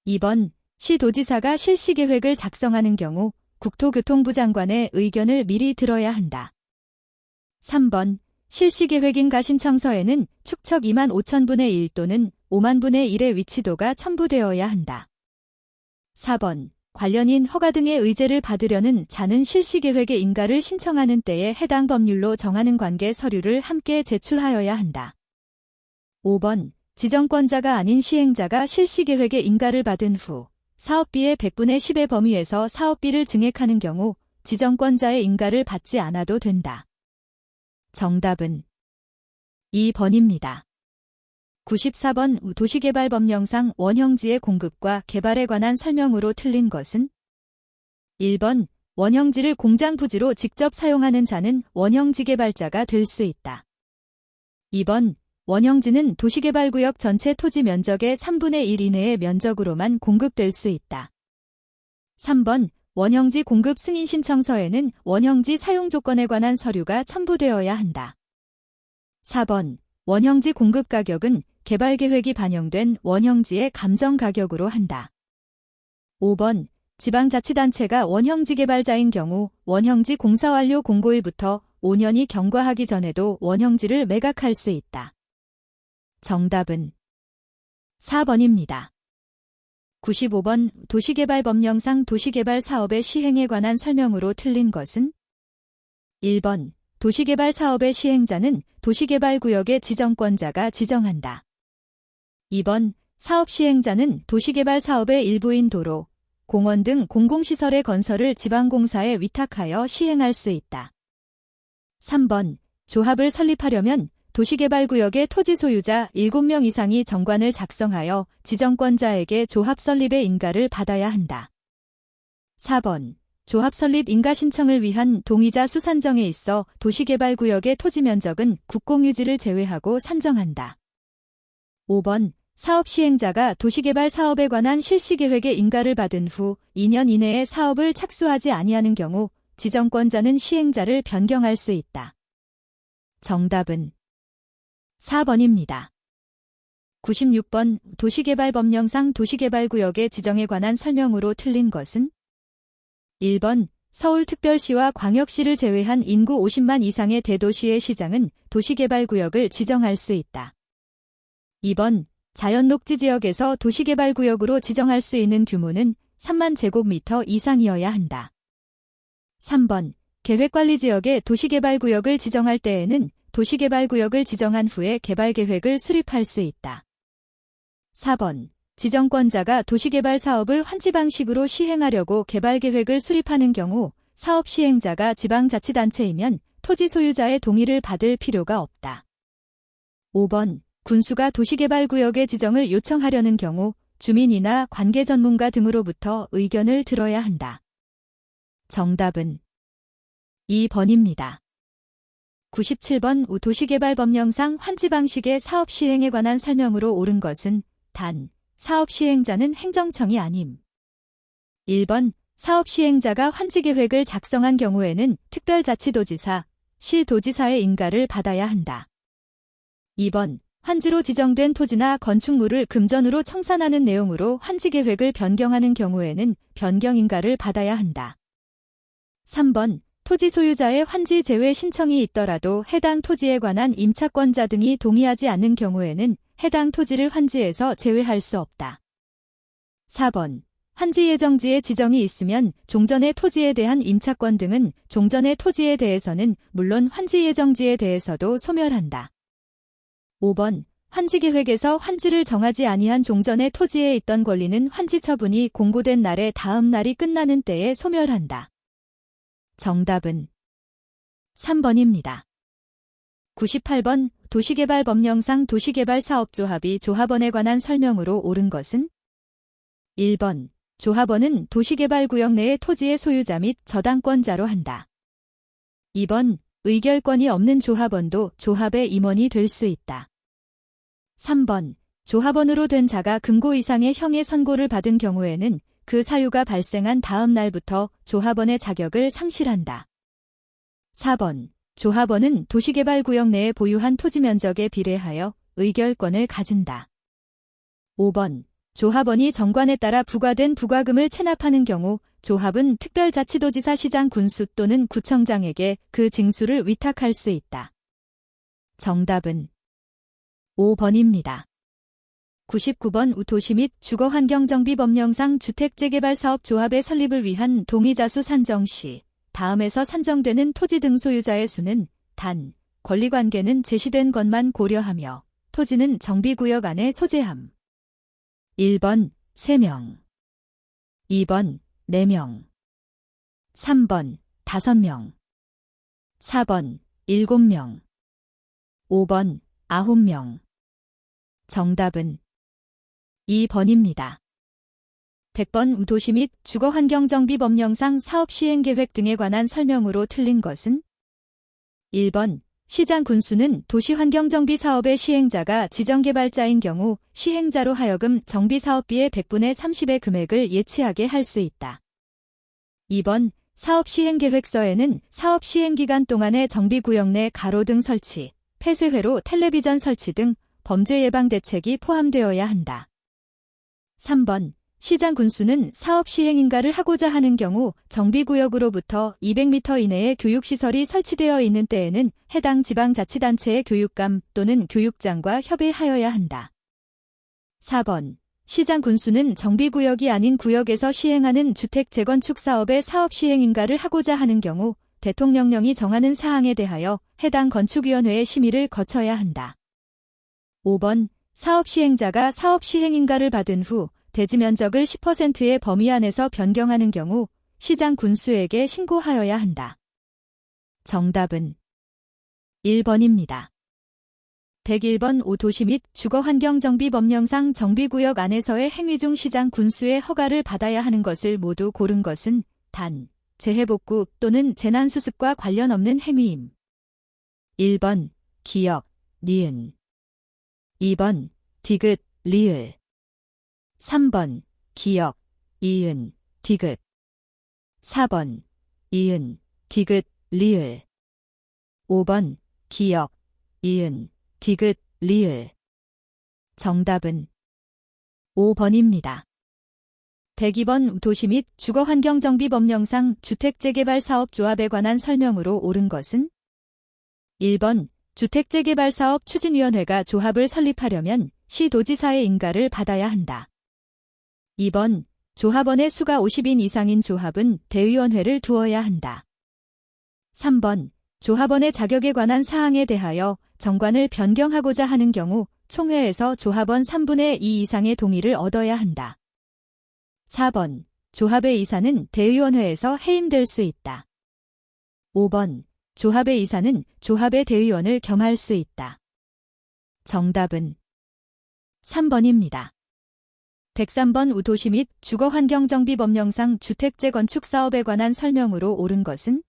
Speaker 1: 2번. 시도지사가 실시계획을 작성하는 경우 국토교통부 장관의 의견을 미리 들어야 한다. 3번. 실시계획인가 신청서에는 축척 2만 5천분의 1 또는 5만 분의 1의 위치도가 첨부되어야 한다. 4번. 관련인 허가 등의 의제를 받으려는 자는 실시계획의 인가를 신청하는 때에 해당 법률로 정하는 관계 서류를 함께 제출하여야 한다. 5번. 지정권자가 아닌 시행자가 실시계획의 인가를 받은 후 사업비의 100분의 10의 범위에서 사업비를 증액하는 경우 지정권자의 인가를 받지 않아도 된다. 정답은 2번입니다. 94번. 도시개발법령상 원형지의 공급과 개발에 관한 설명으로 틀린 것은? 1번. 원형지를 공장 부지로 직접 사용하는 자는 원형지 개발자가 될 수 있다. 2번. 원형지는 도시개발구역 전체 토지 면적의 3분의 1 이내의 면적으로만 공급될 수 있다. 3번. 원형지 공급 승인 신청서에는 원형지 사용 조건에 관한 서류가 첨부되어야 한다. 4번. 원형지 공급 가격은 개발계획이 반영된 원형지의 감정 가격으로 한다. 5번. 지방자치단체가 원형지 개발자인 경우 원형지 공사 완료 공고일부터 5년이 경과하기 전에도 원형지를 매각할 수 있다. 정답은 4번입니다. 95번. 도시개발법령상 도시개발 사업의 시행에 관한 설명으로 틀린 것은? 1번. 도시개발 사업의 시행자는 도시개발구역의 지정권자가 지정한다. 2번. 사업 시행자는 도시개발 사업의 일부인 도로, 공원 등 공공시설의 건설을 지방공사에 위탁하여 시행할 수 있다. 3번. 조합을 설립하려면 도시개발구역의 토지 소유자 7명 이상이 정관을 작성하여 지정권자에게 조합 설립의 인가를 받아야 한다. 4번. 조합 설립 인가 신청을 위한 동의자 수산정에 있어 도시개발구역의 토지 면적은 국공유지를 제외하고 산정한다. 5번. 사업 시행자가 도시개발 사업에 관한 실시계획의 인가를 받은 후 2년 이내에 사업을 착수하지 아니하는 경우 지정권자는 시행자를 변경할 수 있다. 정답은 4번입니다. 96번. 도시개발법령상 도시개발구역의 지정에 관한 설명으로 틀린 것은? 1번. 서울특별시와 광역시를 제외한 인구 50만 이상의 대도시의 시장은 도시개발구역을 지정할 수 있다. 2번. 자연녹지 지역에서 도시개발구역으로 지정할 수 있는 규모는 3만 제곱미터 이상이어야 한다. 3번. 계획관리지역에 도시개발구역을 지정할 때에는 도시개발구역을 지정한 후에 개발계획을 수립할 수 있다. 4번. 지정권자가 도시개발 사업을 환지 방식으로 시행하려고 개발계획을 수립하는 경우 사업 시행자가 지방자치단체이면 토지 소유자의 동의를 받을 필요가 없다. 5번. 군수가 도시개발구역의 지정을 요청하려는 경우 주민이나 관계전문가 등으로부터 의견을 들어야 한다. 정답은 2번입니다. 97번. 도시개발법령상 환지 방식의 사업 시행에 관한 설명으로 옳은 것은 단, 사업 시행자는 행정청이 아님. 1번. 사업 시행자가 환지 계획을 작성한 경우에는 특별자치도지사, 시도지사의 인가를 받아야 한다. 2번. 환지로 지정된 토지나 건축물을 금전으로 청산하는 내용으로 환지 계획을 변경하는 경우에는 변경 인가를 받아야 한다. 3번. 토지 소유자의 환지 제외 신청이 있더라도 해당 토지에 관한 임차권자 등이 동의하지 않는 경우에는 해당 토지를 환지에서 제외할 수 없다. 4번. 환지 예정지의 지정이 있으면 종전의 토지에 대한 임차권 등은 종전의 토지에 대해서는 물론 환지 예정지에 대해서도 소멸한다. 5번. 환지계획에서 환지를 정하지 아니한 종전의 토지에 있던 권리는 환지 처분이 공고된 날의 다음 날이 끝나는 때에 소멸한다. 정답은 3번입니다. 98번 도시개발법령상 도시개발사업조합이 조합원에 관한 설명으로 옳은 것은 1번 조합원은 도시개발구역 내의 토지의 소유자 및 저당권자로 한다. 2번 의결권이 없는 조합원도 조합의 임원이 될 수 있다. 3번 조합원으로 된 자가 금고 이상의 형의 선고를 받은 경우에는 그 사유가 발생한 다음 날부터 조합원의 자격을 상실한다. 4번 조합원은 도시개발구역 내에 보유한 토지 면적에 비례하여 의결권을 가진다. 5번 조합원이 정관에 따라 부과된 부과금을 체납하는 경우 조합은 특별자치도지사 시장 군수 또는 구청장에게 그 징수를 위탁할 수 있다. 정답은 5번입니다. 99번 도시 및 주거환경정비법령상 주택재개발사업조합의 설립을 위한 동의자수 산정 시 다음에서 산정되는 토지 등 소유자의 수는 단, 권리관계는 제시된 것만 고려하며 토지는 정비구역 안에 소재함. 1번 3명 2번 4명 3번 5명 4번 7명 5번 9명 정답은 2번입니다. 100번 도시 및 주거환경정비법령상 사업시행계획 등에 관한 설명으로 틀린 것은 1번 시장 군수는 도시환경정비 사업의 시행자가 지정개발자인 경우 시행자로 하여금 정비사업비의 100분의 30의 금액을 예치하게 할 수 있다. 2번 사업시행계획서에는 사업시행기간 동안의 정비구역 내 가로등 설치, 폐쇄회로 텔레비전 설치 등 범죄예방대책이 포함되어야 한다. 3번 시장 군수는 사업 시행인가를 하고자 하는 경우 정비구역으로부터 200m 이내에 교육시설이 설치되어 있는 때에는 해당 지방자치단체의 교육감 또는 교육장과 협의하여야 한다. 4번 시장 군수는 정비구역이 아닌 구역에서 시행하는 주택 재건축 사업의 사업 시행인가를 하고자 하는 경우 대통령령이 정하는 사항에 대하여 해당 건축위원회의 심의를 거쳐야 한다. 5번 사업 시행자가 사업 시행인가를 받은 후 대지 면적을 10%의 범위 안에서 변경하는 경우 시장 군수에게 신고하여야 한다. 정답은 1번입니다. 101번 도시 및 주거환경정비법령상 정비구역 안에서의 행위 중 시장 군수의 허가를 받아야 하는 것을 모두 고른 것은 단, 재해복구 또는 재난수습과 관련 없는 행위임. 1번 기역, 니은 2번 디귿, 리을 3번 기역, 이은, 디귿 4번 이은, 디귿, 리을 5번 기역, 이은, 디귿, 리을 정답은 5번입니다. 102번 도시 및 주거환경정비법령상 주택재개발사업조합에 관한 설명으로 옳은 것은 1번 주택재개발사업 추진위원회가 조합을 설립하려면 시도지사의 인가를 받아야 한다. 2번 조합원의 수가 50인 이상인 조합은 대의원회를 두어야 한다. 3번 조합원의 자격에 관한 사항에 대하여 정관을 변경하고자 하는 경우 총회에서 조합원 3분의 2 이상의 동의를 얻어야 한다. 4번 조합의 이사는 대의원회에서 해임될 수 있다. 5번 조합의 이사는 조합의 대의원을 겸할 수 있다. 정답은 3번입니다. 103번 도시 및 주거환경정비법령상 주택재건축사업에 관한 설명으로 옳은 것은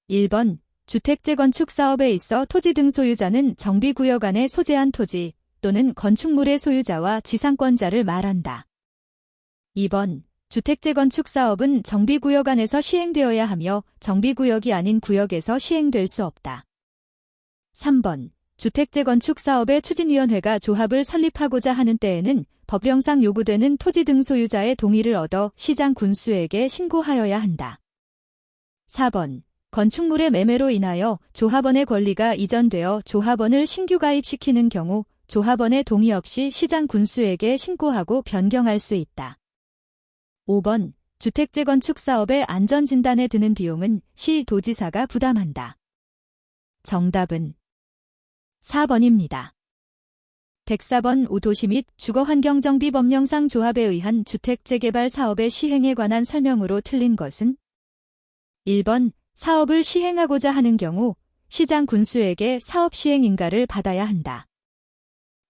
Speaker 1: 1번 주택재건축사업에 있어 토지 등 소유자는 정비구역 안에 소재한 토지 또는 건축물의 소유자와 지상권자를 말한다. 2번 주택재건축사업은 정비구역 안에서 시행되어야 하며 정비구역이 아닌 구역에서 시행될 수 없다. 3번 주택재건축사업의 추진위원회가 조합을 설립하고자 하는 때에는 법령상 요구되는 토지 등 소유자의 동의를 얻어 시장 군수에게 신고하여야 한다. 4번 건축물의 매매로 인하여 조합원의 권리가 이전되어 조합원을 신규 가입시키는 경우 조합원의 동의 없이 시장 군수에게 신고하고 변경할 수 있다. 5번 주택재건축사업의 안전진단에 드는 비용은 시도지사가 부담한다. 정답은 4번입니다. 104번 도시 및 주거환경정비법령상 조합에 의한 주택재개발 사업의 시행에 관한 설명으로 틀린 것은 1번 사업을 시행하고자 하는 경우 시장 군수에게 사업 시행 인가를 받아야 한다.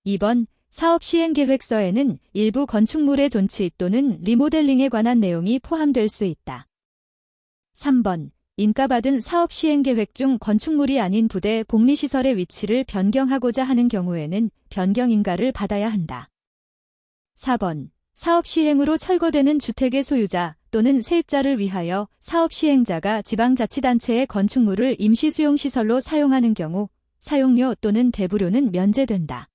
Speaker 1: 2번 사업 시행 계획서에는 일부 건축물의 존치 또는 리모델링에 관한 내용이 포함될 수 있다. 3번 인가받은 사업 시행 계획 중 건축물이 아닌 부대 복리시설의 위치를 변경하고자 하는 경우에는 변경 인가를 받아야 한다. 4번 사업 시행으로 철거되는 주택의 소유자 또는 세입자를 위하여 사업 시행자가 지방자치단체의 건축물을 임시수용시설로 사용하는 경우 사용료 또는 대부료는 면제된다.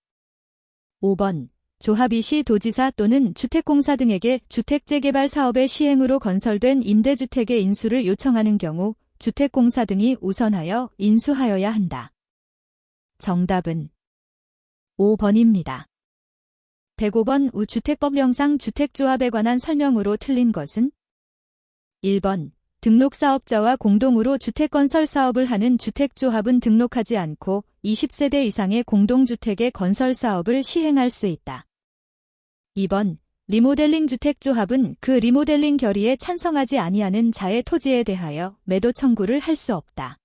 Speaker 1: 5번 조합이 시 도지사 또는 주택공사 등에게 주택재개발 사업의 시행으로 건설된 임대주택의 인수를 요청하는 경우 주택공사 등이 우선하여 인수하여야 한다. 정답은 5번입니다. 105번 주택법령상 주택조합에 관한 설명으로 틀린 것은 1번 등록사업자와 공동으로 주택건설 사업을 하는 주택조합은 등록하지 않고 20세대 이상의 공동주택의 건설 사업을 시행할 수 있다. 2번 리모델링 주택조합은 그 리모델링 결의에 찬성하지 아니하는 자의 토지에 대하여 매도 청구를 할 수 없다.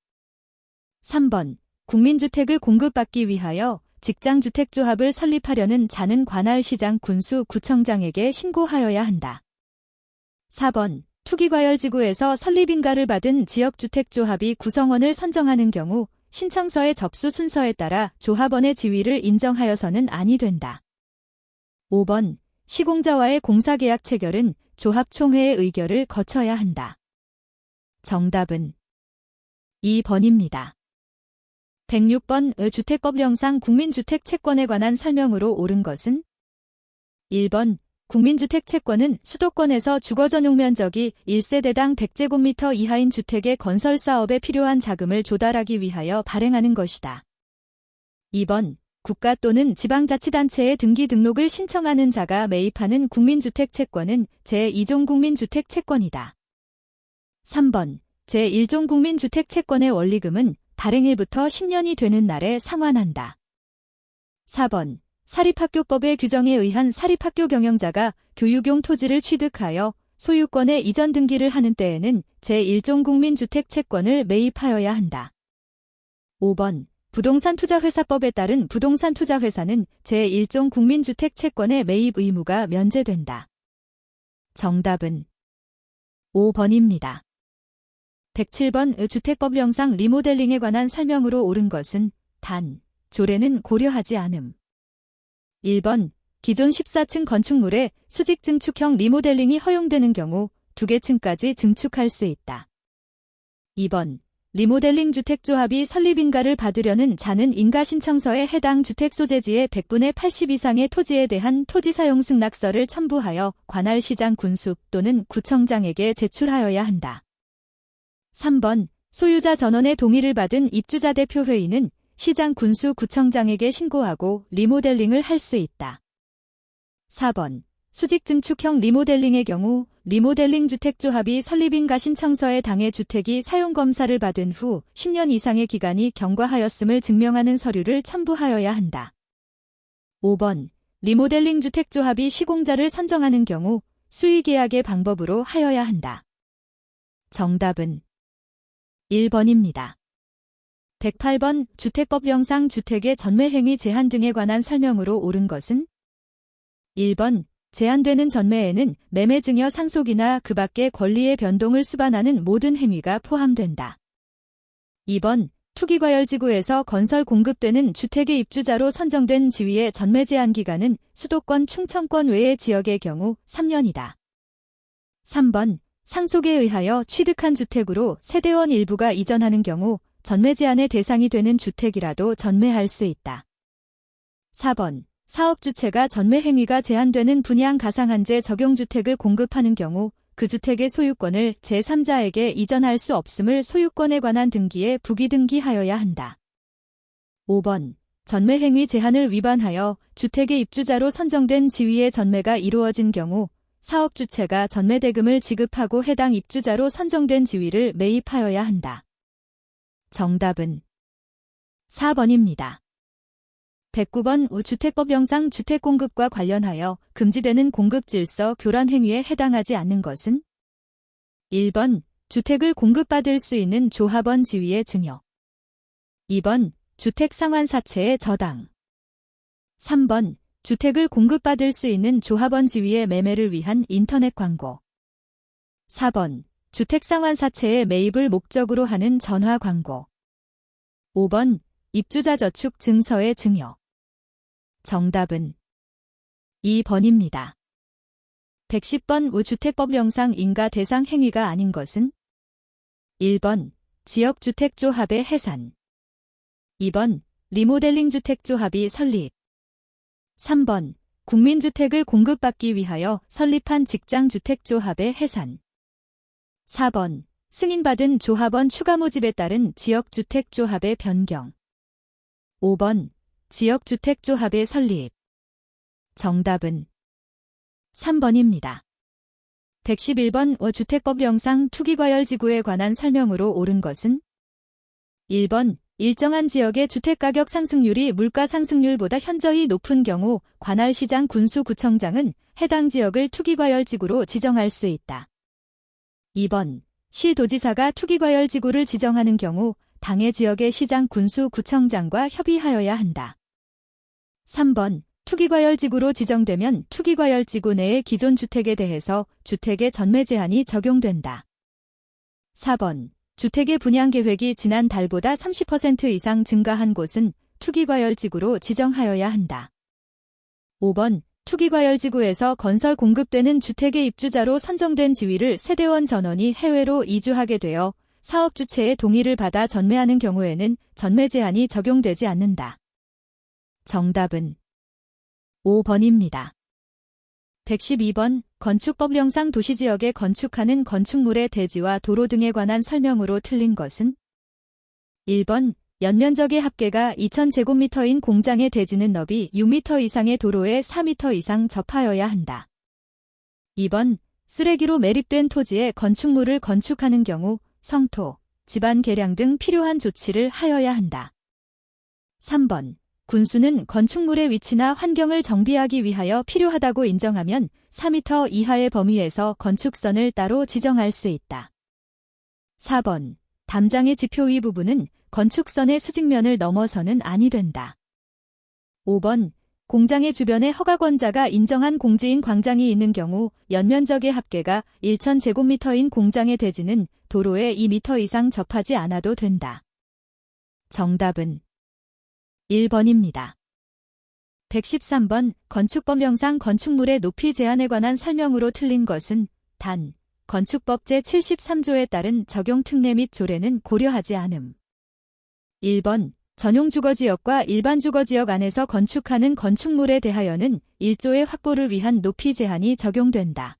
Speaker 1: 3번 국민주택을 공급받기 위하여 직장주택조합을 설립하려는 자는 관할 시장 군수 구청장에게 신고하여야 한다. 4번 투기과열지구에서 설립인가를 받은 지역주택조합이 구성원을 선정하는 경우 신청서의 접수 순서에 따라 조합원의 지위를 인정하여서는 아니 된다. 5번 시공자와의 공사계약 체결은 조합총회의 의결을 거쳐야 한다. 정답은 2번입니다. 106번 주택법령상 국민주택채권에 관한 설명으로 옳은 것은 1번 국민주택채권은 수도권에서 주거전용 면적이 1세대당 100제곱미터 이하인 주택의 건설 사업에 필요한 자금을 조달하기 위하여 발행하는 것이다. 2번 국가 또는 지방자치단체에 등기 등록을 신청하는 자가 매입하는 국민주택채권은 제2종 국민주택채권이다. 3번 제1종 국민주택채권의 원리금은 발행일부터 10년이 되는 날에 상환한다. 4번 사립학교법의 규정에 의한 사립학교 경영자가 교육용 토지를 취득하여 소유권의 이전 등기를 하는 때에는 제1종 국민주택채권을 매입하여야 한다. 5번 부동산투자회사법에 따른 부동산투자회사는 제1종 국민주택채권의 매입 의무가 면제된다. 정답은 5번입니다. 107번 주택법령상 리모델링에 관한 설명으로 옳은 것은 단, 조례는 고려하지 않음. 1번 기존 14층 건축물에 수직 증축형 리모델링이 허용되는 경우 2개 층까지 증축할 수 있다. 2번 리모델링 주택조합이 설립인가를 받으려는 자는 인가신청서에 해당 주택 소재지의 100분의 80 이상의 토지에 대한 토지사용 승낙서를 첨부하여 관할 시장 군수 또는 구청장에게 제출하여야 한다. 3번 소유자 전원의 동의를 받은 입주자 대표회의는 시장 군수 구청장에게 신고하고 리모델링을 할 수 있다. 4번 수직 증축형 리모델링의 경우 리모델링 주택조합이 설립인가 신청서에 당해 주택이 사용검사를 받은 후 10년 이상의 기간이 경과하였음을 증명하는 서류를 첨부하여야 한다. 5번 리모델링 주택조합이 시공자를 선정하는 경우 수의계약의 방법으로 하여야 한다. 정답은 1번입니다. 108번 주택법령상 주택의 전매행위 제한 등에 관한 설명으로 옳은 것은 1번 제한되는 전매에는 매매 증여 상속이나 그 밖의 권리의 변동을 수반하는 모든 행위가 포함된다. 2번 투기과열지구에서 건설 공급되는 주택의 입주자로 선정된 지위의 전매 제한 기간은 수도권 충청권 외의 지역의 경우 3년이다. 3번 상속에 의하여 취득한 주택으로 세대원 일부가 이전하는 경우 전매 제한의 대상이 되는 주택이라도 전매할 수 있다. 4번 사업 주체가 전매 행위가 제한되는 분양 가상한제 적용주택을 공급하는 경우 그 주택의 소유권을 제3자에게 이전할 수 없음을 소유권에 관한 등기에 부기등기하여야 한다. 5번 전매 행위 제한을 위반하여 주택의 입주자로 선정된 지위의 전매가 이루어진 경우 사업 주체가 전매 대금을 지급하고 해당 입주자로 선정된 지위를 매입하여야 한다. 정답은 4번입니다. 109번 주택법령상 주택공급과 관련하여 금지되는 공급질서 교란 행위에 해당하지 않는 것은 1번 주택을 공급받을 수 있는 조합원 지위의 증여 2번 주택 상환사채의 저당 3번 주택을 공급받을 수 있는 조합원 지위의 매매를 위한 인터넷 광고 4번 주택 상환사채의 매입을 목적으로 하는 전화 광고 5번 입주자 저축 증서의 증여 정답은 2번입니다. 110번 주택법령상 인가 대상 행위가 아닌 것은 1번 지역주택조합의 해산 2번 리모델링 주택조합이 설립 3번 국민주택을 공급받기 위하여 설립한 직장주택조합의 해산 4번 승인받은 조합원 추가 모집에 따른 지역주택조합의 변경 5번 지역주택조합의 설립 정답은 3번입니다. 111번 주택법령상 투기과열지구에 관한 설명으로 옳은 것은 1번 일정한 지역의 주택가격 상승률이 물가 상승률보다 현저히 높은 경우 관할시장 군수구청장은 해당 지역을 투기과열지구로 지정할 수 있다. 2번 시도지사가 투기과열지구를 지정하는 경우 당해 지역의 시장 군수구청장과 협의하여야 한다. 3번 투기과열지구로 지정되면 투기과열지구 내의 기존 주택에 대해서 주택의 전매 제한이 적용된다. 4번 주택의 분양 계획이 지난 달보다 30% 이상 증가한 곳은 투기과열지구로 지정하여야 한다. 5번 투기과열지구에서 건설 공급되는 주택의 입주자로 선정된 지위를 세대원 전원이 해외로 이주하게 되어 사업 주체의 동의를 받아 전매하는 경우에는 전매 제한이 적용되지 않는다. 정답은 5번입니다. 112번 건축법령상 도시지역에 건축하는 건축물의 대지와 도로 등에 관한 설명으로 틀린 것은 1번 연면적의 합계가 2000제곱미터인 공장의 대지는 너비 6m 이상의 도로에 4m 이상 접하여야 한다. 2번 쓰레기로 매립된 토지에 건축물을 건축하는 경우 성토, 지반 개량 등 필요한 조치를 하여야 한다. 3번 군수는 건축물의 위치나 환경을 정비하기 위하여 필요하다고 인정하면 4m 이하의 범위에서 건축선을 따로 지정할 수 있다. 4번 담장의 지표위 부분은 건축선의 수직면을 넘어서는 아니 된다. 5번 공장의 주변에 허가권자가 인정한 공지인 광장이 있는 경우 연면적의 합계가 1000제곱미터인 공장의 대지는 도로에 2m 이상 접하지 않아도 된다. 정답은 1번입니다. 113번 건축법령상 건축물의 높이 제한에 관한 설명으로 틀린 것은 단 건축법 제73조에 따른 적용 특례 및 조례는 고려하지 않음. 1번 전용 주거지역과 일반 주거지역 안에서 건축하는 건축물에 대하여는 1조의 확보를 위한 높이 제한이 적용된다.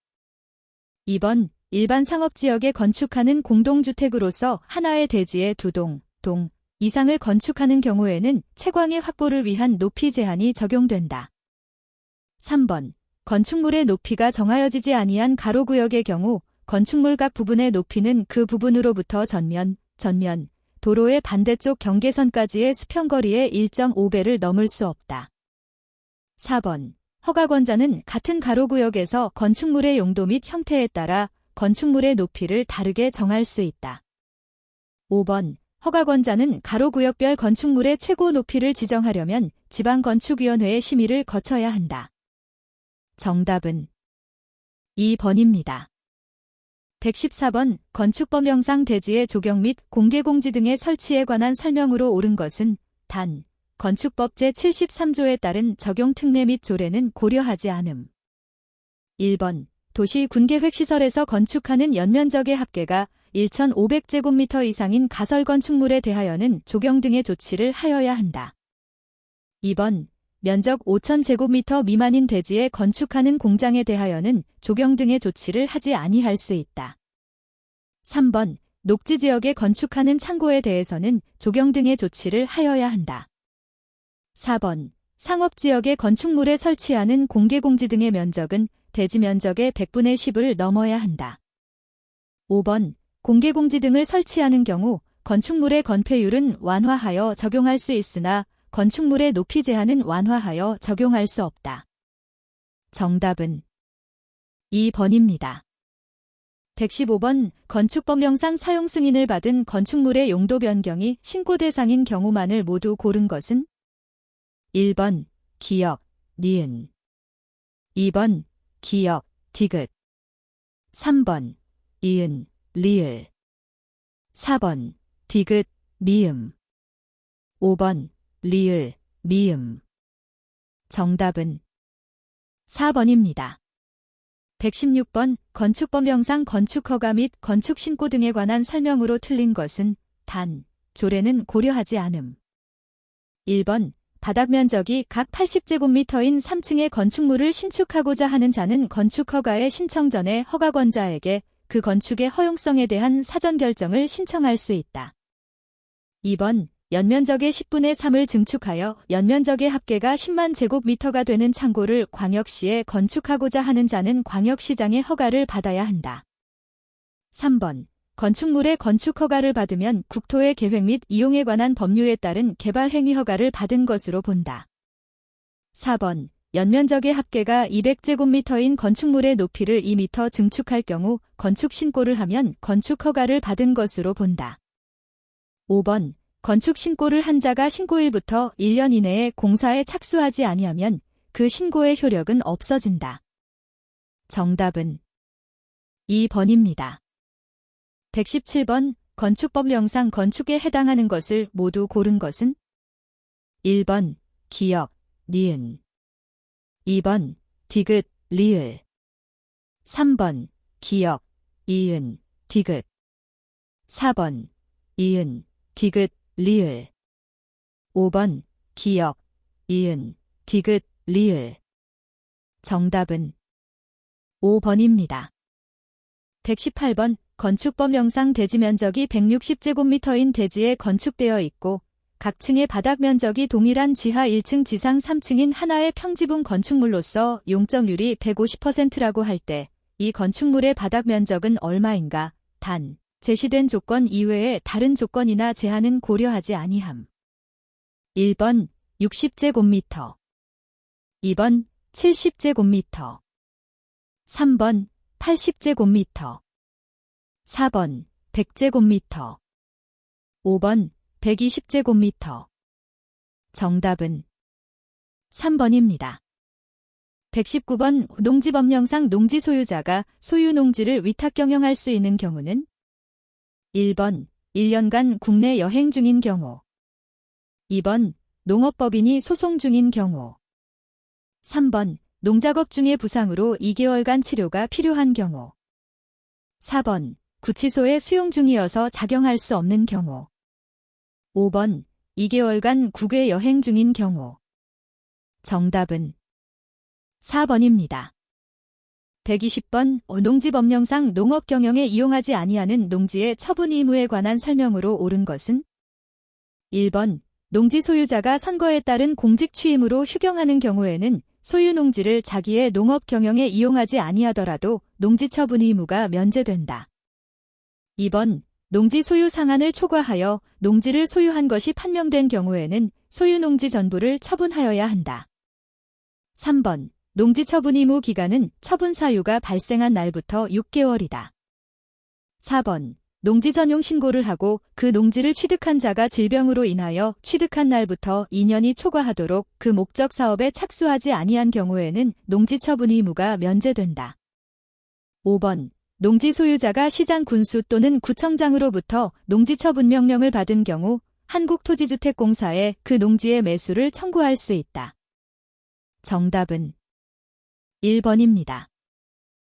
Speaker 1: 2번 일반 상업지역에 건축하는 공동주택으로서 하나의 대지에 2동, 동 이상을 건축하는 경우에는 채광의 확보를 위한 높이 제한이 적용된다. 3번 건축물의 높이가 정하여지지 아니한 가로구역의 경우 건축물 각 부분의 높이는 그 부분으로부터 전면, 도로의 반대쪽 경계선까지의 수평거리의 1.5배를 넘을 수 없다. 4번 허가권자는 같은 가로구역에서 건축물의 용도 및 형태에 따라 건축물의 높이를 다르게 정할 수 있다. 5번 허가권자는 가로구역별 건축물의 최고 높이를 지정하려면 지방건축위원회의 심의를 거쳐야 한다. 정답은 2번입니다. 114번 건축법령상 대지의 조경 및 공개공지 등의 설치에 관한 설명으로 옳은 것은 단 건축법 제73조에 따른 적용 특례 및 조례는 고려하지 않음. 1번 도시 군계획시설에서 건축하는 연면적의 합계가 1500제곱미터 이상인 가설 건축물에 대하여는 조경 등의 조치를 하여야 한다. 2번 면적 5000제곱미터 미만인 대지에 건축하는 공장에 대하여는 조경 등의 조치를 하지 아니할 수 있다. 3번 녹지지역에 건축하는 창고에 대해서는 조경 등의 조치를 하여야 한다. 4번 상업지역에 건축물에 설치하는 공개공지 등의 면적은 대지 면적의 100분의 10을 넘어야 한다. 5번 공개공지 등을 설치하는 경우 건축물의 건폐율은 완화하여 적용할 수 있으나 건축물의 높이 제한은 완화하여 적용할 수 없다. 정답은 2번입니다. 115번 건축법령상 사용 승인을 받은 건축물의 용도 변경이 신고 대상인 경우만을 모두 고른 것은 1번 기역, 니은 2번 기역, 디귿 3번 이은, 리을 4번 디귿, 미음 5번 리을, 미음 정답은 4번입니다. 116번 건축법령상 건축허가 및 건축신고 등에 관한 설명으로 틀린 것은 단, 조례는 고려하지 않음. 1번 바닥 면적이 각 80제곱미터인 3층의 건축물을 신축하고자 하는 자는 건축허가의 신청 전에 허가권자에게 그 건축의 허용성에 대한 사전 결정을 신청할 수 있다. 2번 연면적의 10분의 3을 증축하여 연면적의 합계가 10만 제곱미터가 되는 창고를 광역시에 건축하고자 하는 자는 광역시장의 허가를 받아야 한다. 3번 건축물의 건축허가를 받으면 국토의 계획 및 이용에 관한 법률에 따른 개발행위 허가를 받은 것으로 본다. 4번 연면적의 합계가 200제곱미터인 건축물의 높이를 2m 증축할 경우 건축신고를 하면 건축허가를 받은 것으로 본다. 5번 건축신고를 한 자가 신고일부터 1년 이내에 공사에 착수하지 아니하면 그 신고의 효력은 없어진다. 정답은 2번입니다. 117번 건축법령상 건축에 해당하는 것을 모두 고른 것은 1번 기역, 니은 2번 디귿, 리을 3번 기역, 이은, 디귿 4번 이은, 디귿, 리을 5번 기역, 이은, 디귿, 리을 정답은 5번입니다. 118번 건축법령상 대지 면적이 160제곱미터인 대지에 건축되어 있고 각 층의 바닥 면적이 동일한 지하 1층 지상 3층인 하나의 평지분 건축물로서 용적률이 150%라고 할 때 이 건축물의 바닥 면적은 얼마인가? 단, 제시된 조건 이외에 다른 조건이나 제한은 고려하지 아니함. 1번 60제곱미터 2번 70제곱미터 3번 80제곱미터 4번 100제곱미터 5번 120제곱미터 정답은 3번입니다. 119번 농지법령상 농지 소유자가 소유 농지를 위탁 경영할 수 있는 경우는 1번 1년간 국내 여행 중인 경우 2번 농업법인이 소송 중인 경우 3번 농작업 중의 부상으로 2개월간 치료가 필요한 경우 4번 구치소에 수용 중이어서 작용할 수 없는 경우 5번 2개월간 국외 여행 중인 경우 정답은 4번입니다. 120번 농지법령상 농업 경영에 이용하지 아니하는 농지의 처분 의무에 관한 설명으로 옳은 것은 1번 농지 소유자가 선거에 따른 공직 취임으로 휴경하는 경우에는 소유 농지를 자기의 농업 경영에 이용하지 아니하더라도 농지 처분 의무가 면제된다. 2번 농지 소유 상한을 초과하여 농지를 소유한 것이 판명된 경우에는 소유 농지 전부를 처분하여야 한다. 3번 농지 처분 의무 기간은 처분 사유가 발생한 날부터 6개월이다. 4번 농지 전용 신고를 하고 그 농지를 취득한 자가 질병으로 인하여 취득한 날부터 2년이 초과하도록 그 목적 사업에 착수하지 아니한 경우에는 농지 처분 의무가 면제된다. 5번 농지 소유자가 시장 군수 또는 구청장으로부터 농지 처분 명령을 받은 경우 한국토지주택공사에 그 농지의 매수를 청구할 수 있다. 정답은 1번입니다.